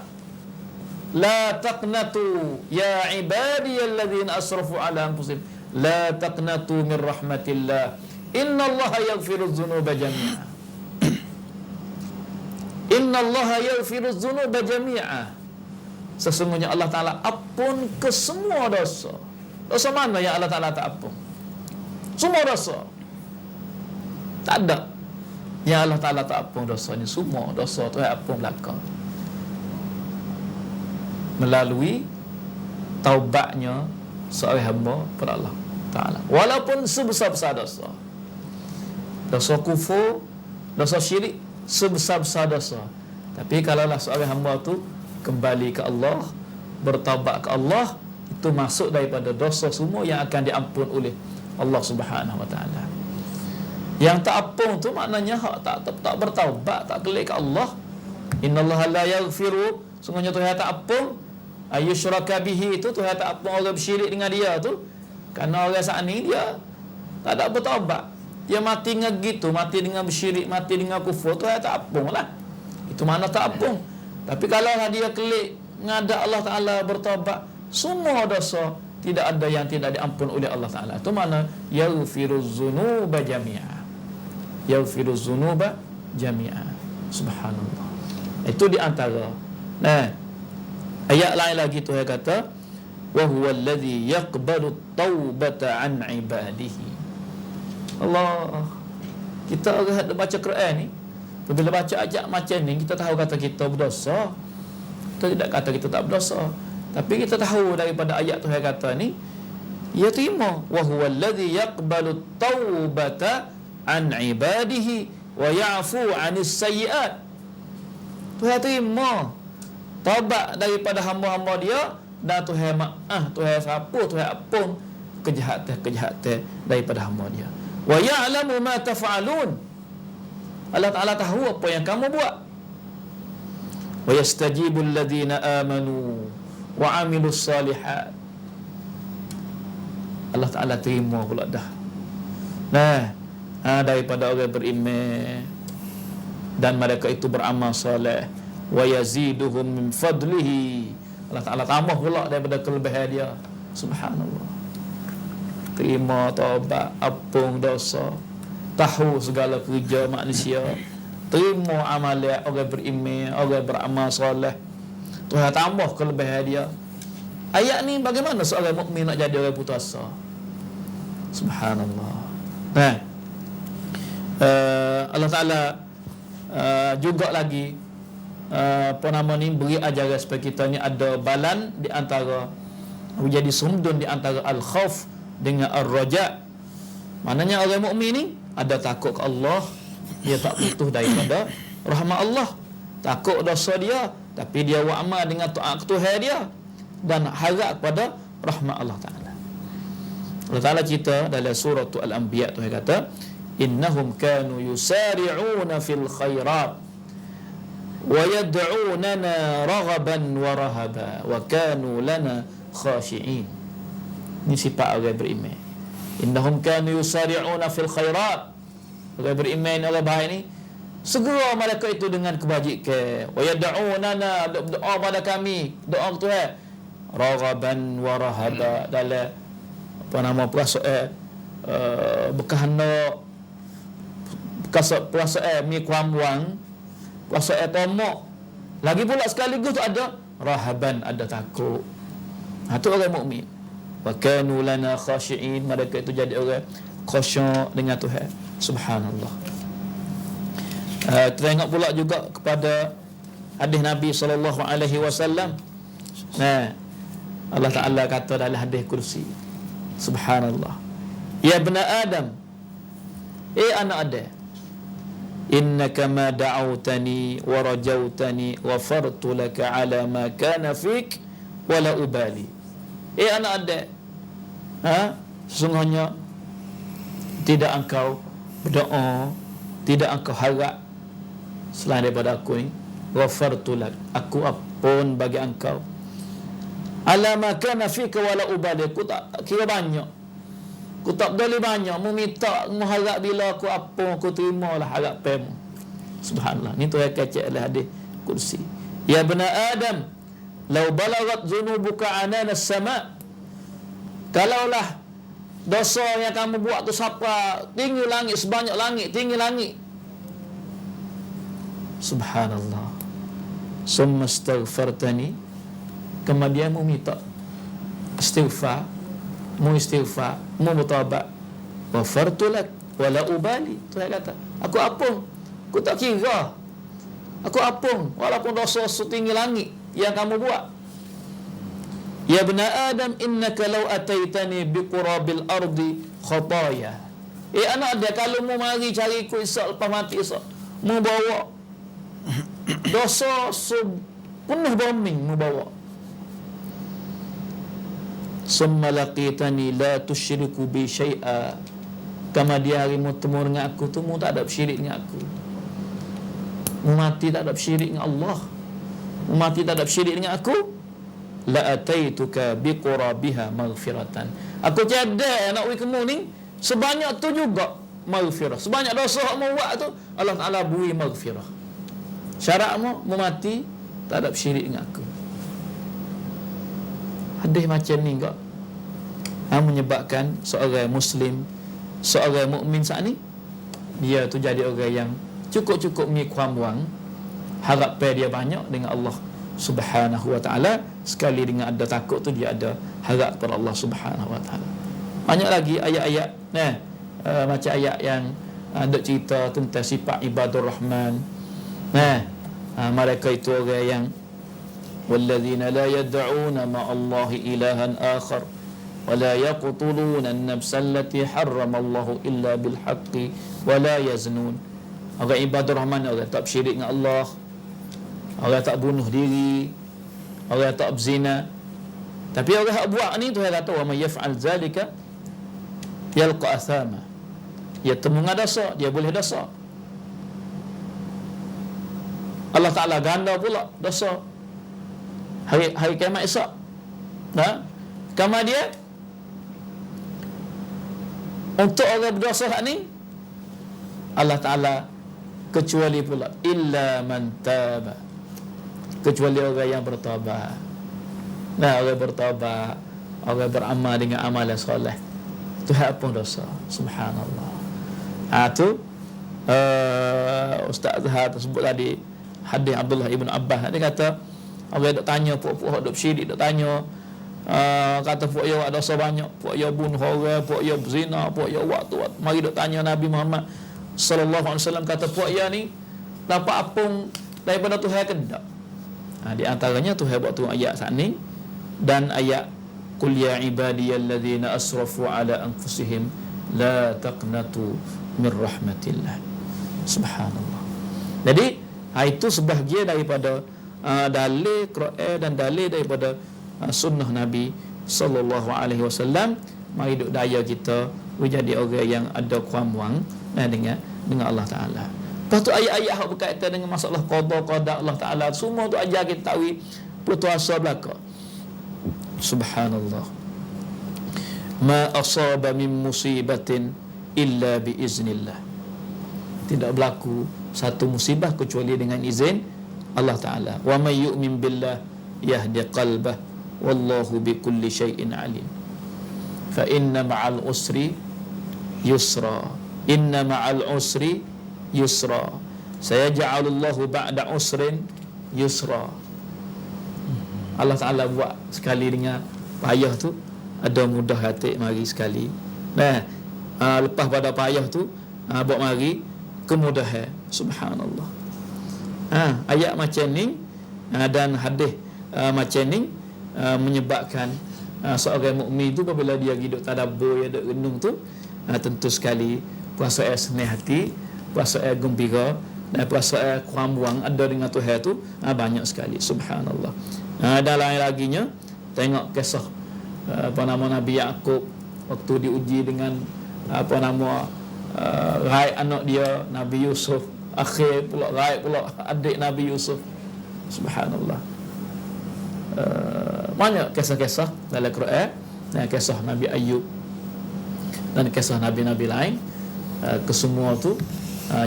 La taqnatu ya ibadiyallazina asrafu ala anfusihim la taqnatu min rahmatillah innallaha yaghfiruz dzunuba jami'a. Innallaha yaghfiruz dzunuba jami'a. Sesungguhnya Allah Ta'ala ampun ke semua dosa. Dosa mana yang Allah Ta'ala tak ampun? Semua dosa. Tak ada yang Allah Ta'ala tak ampun dosanya. Semua dosa tu ampun belakang melalui taubatnya seorang hamba kepada Allah Ta'ala, walaupun sebesar-besar dosa. Dosa kufur, dosa syirik, sebesar-besar dosa. Tapi kalaulah seorang hamba tu kembali ke Allah, bertaubat ke Allah, itu masuk daripada dosa semua yang akan diampun oleh Allah Subhanahu Wa Ta'ala. Yang tak ampun tu maknanya tak bertaubat, tak kembali ke Allah. Innallaha la yaghfiru, sungguhnya Tuhan tak ampun ayyushraka bihi, itu Tuhan tak ampun orang bersyirik dengan dia tu. Kerana orang saat ni dia tak ada bertaubat, dia mati dengan gitu, mati dengan bersyirik, mati dengan kufur, Tuhan tak ampun lah. Itu makna tak ampun. Tapi kalau dia klik menghadap Allah Ta'ala bertaubat, semua dosa tidak ada yang tidak diampun oleh Allah Ta'ala. Itu mana yaghfiruz dzunuba jami'a. Yaghfiruz dzunuba jami'a. Subhanallah. Itu di antara. Nah, ayat lain lagi Tuhan kata, wa huwa alladhi yaqbalu taubata an ibadihi. Allah, kita ada baca Quran ni, bila baca ayat macam ni, kita tahu kata kita berdosa. Kita tidak kata kita tak berdosa, tapi kita tahu daripada ayat Tuhan kata ni, ia terima wa huwa alladhi yaqbalu taubata an ibadihi wa ya'fu 'anis sayyi'at. Tuhan terima taubat daripada hamba-hamba dia, dan Tuhan maaf, Tuhan sapu, Tuhan ampun kejahatan daripada hamba dia. Wa ya'lamu ma taf'alun. Allah Ta'ala tahu apa yang kamu buat. Wa yastajibu alladhina amanu wa 'amilus salihat. Allah Ta'ala terima pula dah. Nah, daripada orang beriman dan mereka itu beramal soleh, wa yaziduhum min fadlihi. Allah Ta'ala tambah pula daripada kelebihan dia. Subhanallah. Terima taubat, ampun dosa, tahu segala kerja manusia, terima amalan orang beriman, orang beramal soleh. Tuhan tambah kelebihan dia. Ayat ni bagaimana seorang mukmin nak jadi orang putus asa? Subhanallah. Nah, Allah Ta'ala juga lagi apa nama ni, beri ajaran supaya kita ni ada balan di antara, menjadi sumdun di antara al-khauf dengan ar-raja. Maknanya orang mukmin ni ada takut ke Allah, dia tak putus daripada rahmat Allah, takut dosa dia, tapi dia buat amal dengan taat Tuhan dia dan harap kepada rahmat Allah Ta'ala. Allah Ta'ala cerita dalam surah Al-Anbiya, Tuhan kata, innahum kanu yusari'una fil khairat wa yad'unana raghaban wa rahaba wa kanu lana khashi'in. Ini sifat orang beriman. Innahum kanu yusari'una fil khairat. Orang beriman, orang baik ni, segera mereka itu dengan kebajikan. Wa yad'unana, doa pada kami, doa ke Tuhan, raghaban wa rahaba, dalam apa nama, perasaan bekas hendak, perasaan mi kuamwang, perasaan tomok. Lagi pula sekaligus tu ada rahaban, ada takut. Itu orang mukmin. Wa kanu lana khashi'in, mereka itu jadi orang khusyuk dengan Tuhan. Subhanallah. Kita tengok pula juga kepada hadis Nabi sallallahu alaihi wasallam. Nah, Allah Ta'ala kata dalam hadis kursi, subhanallah, ya bani Adam, anak Adam, innaka ma da'awtani wa rajautani ghafartu laka ala ma kana fik wa la ubali. Anak Adam, sesungguhnya tidak engkau berdoa, tidak engkau harap selain daripada aku ni, ghafartu lak, aku ampun bagi engkau, ala ma kana fika wala ubali, aku tak kira banyak, aku tak boleh banyak meminta, mengharap bila aku ampun, aku terimalah harapanmu. Subhanallah. Ni tu yang kacak oleh hadis kursi. Ya bani Adam, law balagat zunubuka anana as-sama', kalaulah dosa yang kamu buat tu sampai tinggi langit, sebanyak langit, tinggi langit. Subhanallah. Summa astaghfartani, kemudian mu minta istighfar, mu bertaubat, ghafartu lak wala ubali. Tuhan kata, aku ampun, aku tak kira, aku ampun walaupun dosa setinggi langit yang kamu buat. Ya bani Adam, innaka law ataitani biqurabil ardi khataya. Anak dia, kalau mu mari cari ku esok lepas mati esok, mu bawa dosa penuh bombing, mu bawa. Summa laqitani la tusyriku bi syai'a. Kama dia hari mu temu dengan aku tu, mu tak ada syirik dengan aku. Mu mati tak ada syirik dengan Allah, mu mati tak ada syirik dengan aku, la ataituka biqurabiha maghfiratan. Aku tiada nak beri kamu ni sebanyak tu juga maghfirah. Sebanyak dosa kamu buat tu, Allah Ta'ala beri maghfirah. Syarat mu mati tak ada syirik dengan aku. hadis macam ni kok menyebabkan seorang Muslim, seorang mukmin saat ni dia tu jadi orang yang cukup-cukup mengikuam wang, harapan dia banyak dengan Allah Subhanahu wa ta'ala. Sekali dengan ada takut tu dia ada harap kepada Allah Subhanahu wa ta'ala. Banyak lagi ayat-ayat macam ayat yang ada cerita tentang sifat ibadur rahman. Mereka itu orang yang walladzina la yad'una ma'allahi ilahan akhar wa la yaqtuluna an-nafsa allati harrama Allahu illa bil haqqi wa la yaznun. Orang ibadur rahman orang tak syirik dengan Allah, orang tak bunuh diri, orang tak berzina. Tapi orang hak buat ni Tuhan kata wa may yaf'al zalika yalqa athama. Dia temu dengan dosa, dia boleh dosa. Allah Ta'ala ganda pula dosa hari kiamat esok. Kamar dia untuk orang berdosa ni Allah Ta'ala kecuali pula illa man taba, kecuali orang yang bertaubat. Orang bertaubat, orang beramal dengan amalan soleh, Tuhan pun dosa. Subhanallah. Tu Ustaz Zahar tersebut tadi hadis Abdullah ibn Abbas. Dia kata orang dok tanya puak-puak dok syirik, dok tanya kata puak ya dosa banyak, puak ya bunuh orang, puak ya berzina, puak ya waktu. Mari dok tanya Nabi Muhammad sallallahu alaihi wasallam, kata puak ya ni dapat apung daripada Tuhan ke tak? Di antaranya Tuhan buat turun ayat saat ni dan ayat qul ya ibadiyalladzina asrafu ala anfusihim la taqnatu min rahmatillah. Subhanallah. Jadi itu sebahagian daripada dalil Quran dan dalil daripada sunnah Nabi sallallahu alaihi wasallam. Mari duk daya kita menjadi orang yang ada kuam-wang dengan Allah Taala. Lepas tu ayat-ayat yang berkaitan dengan masalah qada Allah Taala semua tu ajar kita tahu putuasa belaka. Subhanallah. Ma asaba min musibatin illa bi iznillah. Tidak berlaku satu musibah kecuali dengan izin Allah Ta'ala. Wa may yu'min billah yahdi qalbah wallahu bikulli syai'in alim. Fa inna ma'al usri yusra. Inna ma'al usri yusra. Sayaj'alullahu ba'da usrin yusra. Allah Ta'ala buat sekali dengan payah tu ada mudah hati mari sekali. Lepas pada payah tu buat mari kemudahan. Subhanallah. Ayat macam ni dan hadis macam ni menyebabkan seorang mukmin tu apabila dia hidup tadabbur, dia duk renung tu tentu sekali perasaan senang hati, perasaan gembira dan perasaan kurang buang ada dengan Tuhan tu banyak sekali. Subhanallah. Dan lain laginya tengok kisah Nabi Yaqub waktu diuji dengan raib anak dia Nabi Yusuf, akhir pula raib pula adik Nabi Yusuf. Subhanallah. Banyak kisah-kisah dalam Quran dan kisah Nabi Ayub dan kisah Nabi-Nabi lain. Kesemua tu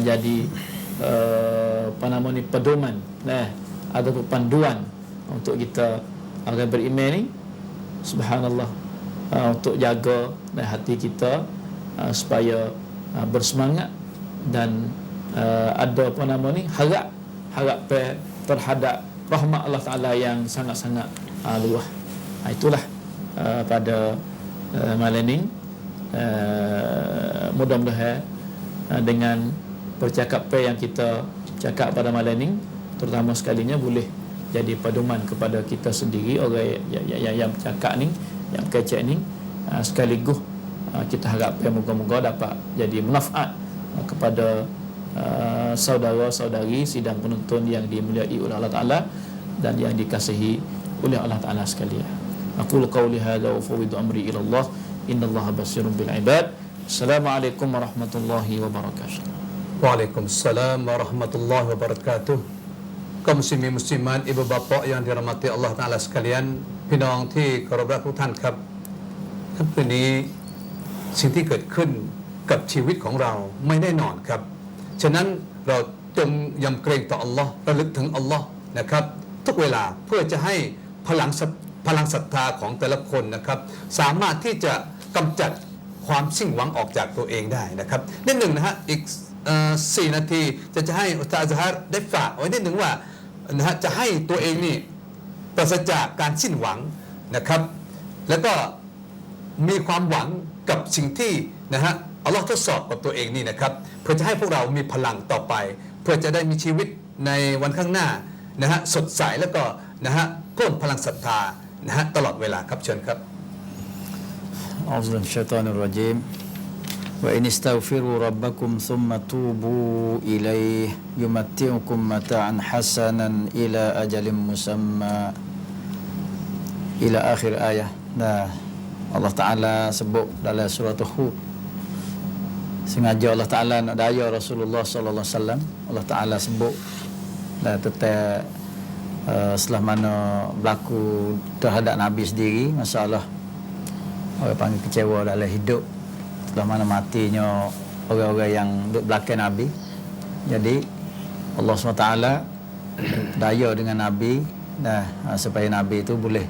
jadi pedoman ada panduan untuk kita orang beriman ni. Subhanallah. Untuk jaga hati kita supaya bersemangat dan ada harap terhadap rahmat Allah Ta'ala yang sangat-sangat luas. Itulah pada malam ini mudah-mudahan dengan percakapan yang kita cakap pada malam ini terutama sekalinya boleh jadi pedoman kepada kita sendiri orang yang bercakap ni, yang berkecek ni, sekaligus kita harapkan moga-moga dapat jadi manfaat kepada saudara-saudari sidang penonton yang dimuliai oleh Allah Ta'ala dan yang dikasihi oleh Allah Ta'ala sekalian. Aqulu qawli hadza wa fawwidu amri ila Allah innallaha basirun bil ibad. Assalamualaikum warahmatullahi wabarakatuh. Waalaikumsalam warahmatullahi wabarakatuh. Kaum muslimin muslimat, ibu bapa yang dirahmati Allah Ta'ala sekalian, พี่น้องที่เคารพรักทุกท่านครับค่ำคืนนี้สิ่งที่เกิดขึ้นกับชีวิตของเราไม่แน่นอนครับฉะนั้นเราจงยำเกรงต่ออัลลอฮ์ระลึกถึงอัลลอฮ์นะครับทุกเวลาเพื่อจะให้พลัง พลังศรัทธาของแต่ละคนนะครับ สามารถที่จะกำจัดความสิ้นหวังออกจากตัวเองได้นะครับนิดหนึ่งนะฮะอีก4 นาทีจะให้อุสตาซ Zahar ได้ฝากไว้นิดหนึ่งว่านะฮะจะให้ตัวเองนี่ปราศจากการสิ้นหวังนะครับ แล้วก็มีความหวังกับสิ่งที่นะฮะอัลลอฮ์ทดสอบกับตัวเองนี่นะครับเพื่อจะให้พวกเรามีพลังต่อไป เพื่อจะได้มีชีวิตในวันข้างหน้านะฮะสดใสแล้วก็นะฮะเพิ่มพลังศรัทธานะฮะตลอดเวลาครับเชิญครับ أعوذ بالله من الشيطان الرجيم وإن استغفروا ربكم ثم توبوا إليه يمتعكم متاعا حسنا إلى أجل مسمى إلى آخر آية. Nah, Allah Ta'ala sebut dalam surah Hud. Sengaja Allah Ta'ala nak daya Rasulullah sallallahu alaihi wasallam. Allah Ta'ala sebut tentang setelah mana berlaku terhadap Nabi sendiri masalah orang panggil kecewa dalam hidup setelah mana matinya orang-orang yang duduk belakang Nabi. Jadi Allah SWT daya dengan Nabi supaya Nabi itu boleh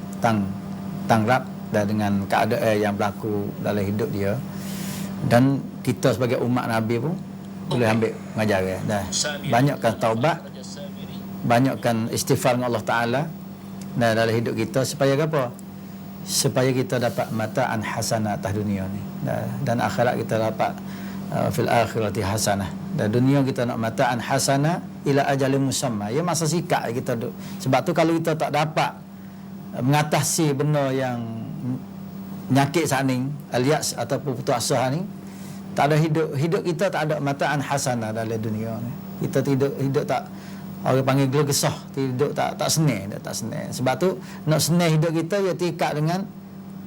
tanggap dengan keadaan yang berlaku dalam hidup dia, dan kita sebagai umat Nabi pun boleh ambil pengajaran. Banyakkan taubat, banyakkan istighfar dengan Allah Ta'ala dalam hidup kita supaya apa? Supaya kita dapat mataan hasanah atas dunia ni, dan akhirat kita dapat fil akhirati hasanah. Dan dunia kita nak mataan hasanah ila ajalin musamma. Ya masa sikap kita duk. Sebab tu kalau kita tak dapat mengatasi benda yang nyakit saning, alias ataupun putus asa ni, tak ada hidup kita tak ada mataan hasanah dalam dunia ni. Kita hidup tak, orang panggil gelegesah, hidup tak senang. Sebab tu nak senang hidup kita ya tingkat dengan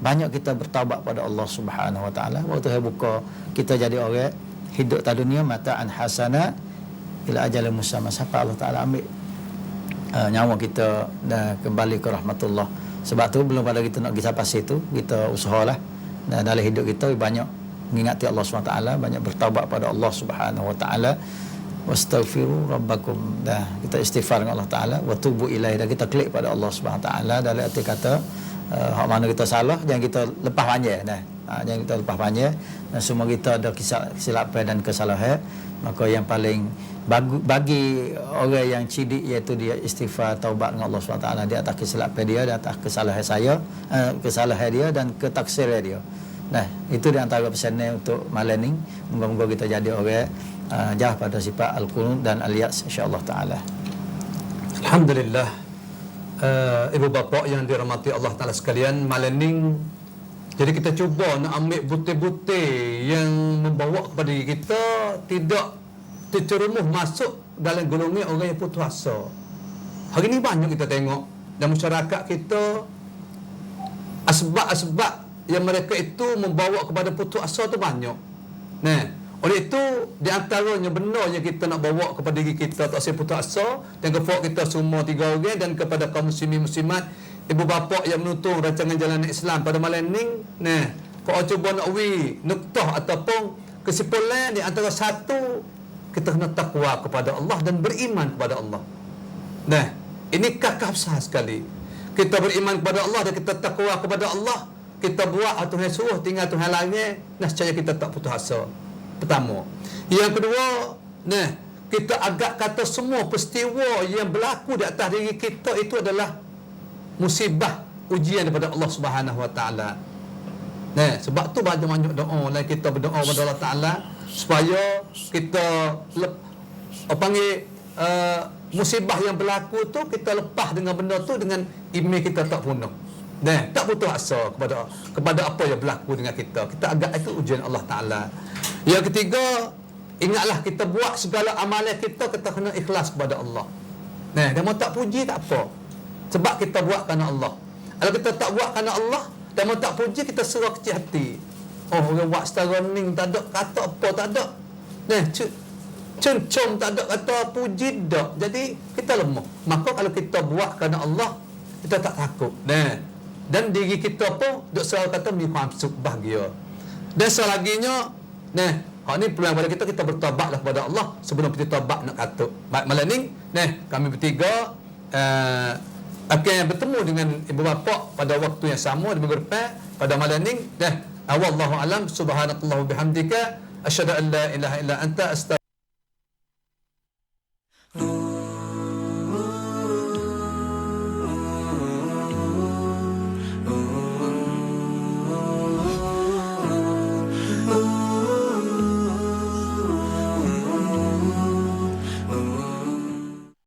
banyak kita bertaubat pada Allah Subhanahu Wa Taala. Waktu hari buka kita jadi orang hidup tak dunia mataan hasanah ila ajalin musamma, sampai Allah Taala ambil nyawa kita dan kembali ke rahmatullah. Sebab tu belum pada kita nak pergi sampai situ, kita usahalah dan dalam hidup kita banyak mengingati Allah Subhanahu Wa Taala, banyak bertaubat pada Allah Subhanahu Wa Taala. Wastaghfiru rabbakum, dah kita istighfar dengan Allah Taala, wa tubu ilaihi, dan kita klik pada Allah Subhanahu Taala dalam arti kata hak mana kita salah jangan kita lepas panjang jangan kita lepas panjang, dan semua kita ada kesilapan dan kesalahan. Maka yang paling bagi orang yang cidik iaitu dia istighfar taubat dengan Allah Subhanahu Taala di atas kesilapan dia, di atas kesalahan dia dan ketaksiran dia. Nah, itu di antara pesannya untuk malam ni. Moga-moga kita jadi orang jauh pada sifat al-qunut dan al-yas insya-Allah taala. Alhamdulillah. Ibu bapa yang dirahmati Allah Taala sekalian, malam ni jadi kita cuba nak ambil butir-butir yang membawa kepada diri kita tidak tercerumus masuk dalam golongan orang yang putus asa. Hari ni banyak kita tengok dalam masyarakat kita asbab-asbab yang mereka itu membawa kepada putus asa tu banyak. Nah, oleh itu di antaranya benar yang kita nak bawa kepada diri kita tak usah putus asa, dan kepada kita semua 3 orang dan kepada kaum muslimin muslimat, ibu bapa yang menuntun rancangan jalan Islam pada malam ni. Nah, kau cuba nak nuktah ataupun kesimpulan di antara satu, kita kena takwa kepada Allah dan beriman kepada Allah. Nah, ini kakak besar sekali. Kita beriman kepada Allah dan kita takwa kepada Allah. Kita buat Tuhan suruh, tinggal Tuhan larang, nescaya kita tak putus asa. Pertama. Yang kedua, kita agak kata semua peristiwa yang berlaku di atas diri kita itu adalah musibah, ujian daripada Allah Subhanahu Wa Taala. Sebab tu banyak doa lah, kita berdoa kepada Allah Taala supaya kita musibah yang berlaku tu kita lepas dengan benda tu dengan iman kita tak punah. Tak putus asa kepada apa yang berlaku dengan kita. Kita agak itu ujian Allah Taala. Yang ketiga, ingatlah kita buat segala amalan kita kena ikhlas kepada Allah. Dia mau tak puji tak apa, sebab kita buat kerana Allah. Kalau kita tak buat kerana Allah dan mau tak puji, kita serah kecil hati. Orang buat setara ni tak ada kata apa, tak ada. Cencom tak ada kata puji dak. Jadi kita lemah. Maka kalau kita buat kerana Allah, kita tak takut. Dan diri kita pun duk serah kata memang suka bahagia. Dan selaginya, hak ni peluang pada kita bertaubatlah kepada Allah sebelum kita taubat nak katuk. Malam ni, kami bertiga akan bertemu dengan ibu bapa pada waktu yang sama di minggu depan pada malam ni. Wallahu alam, subhanakallah bihamdika asyhadu an la ilaha illa anta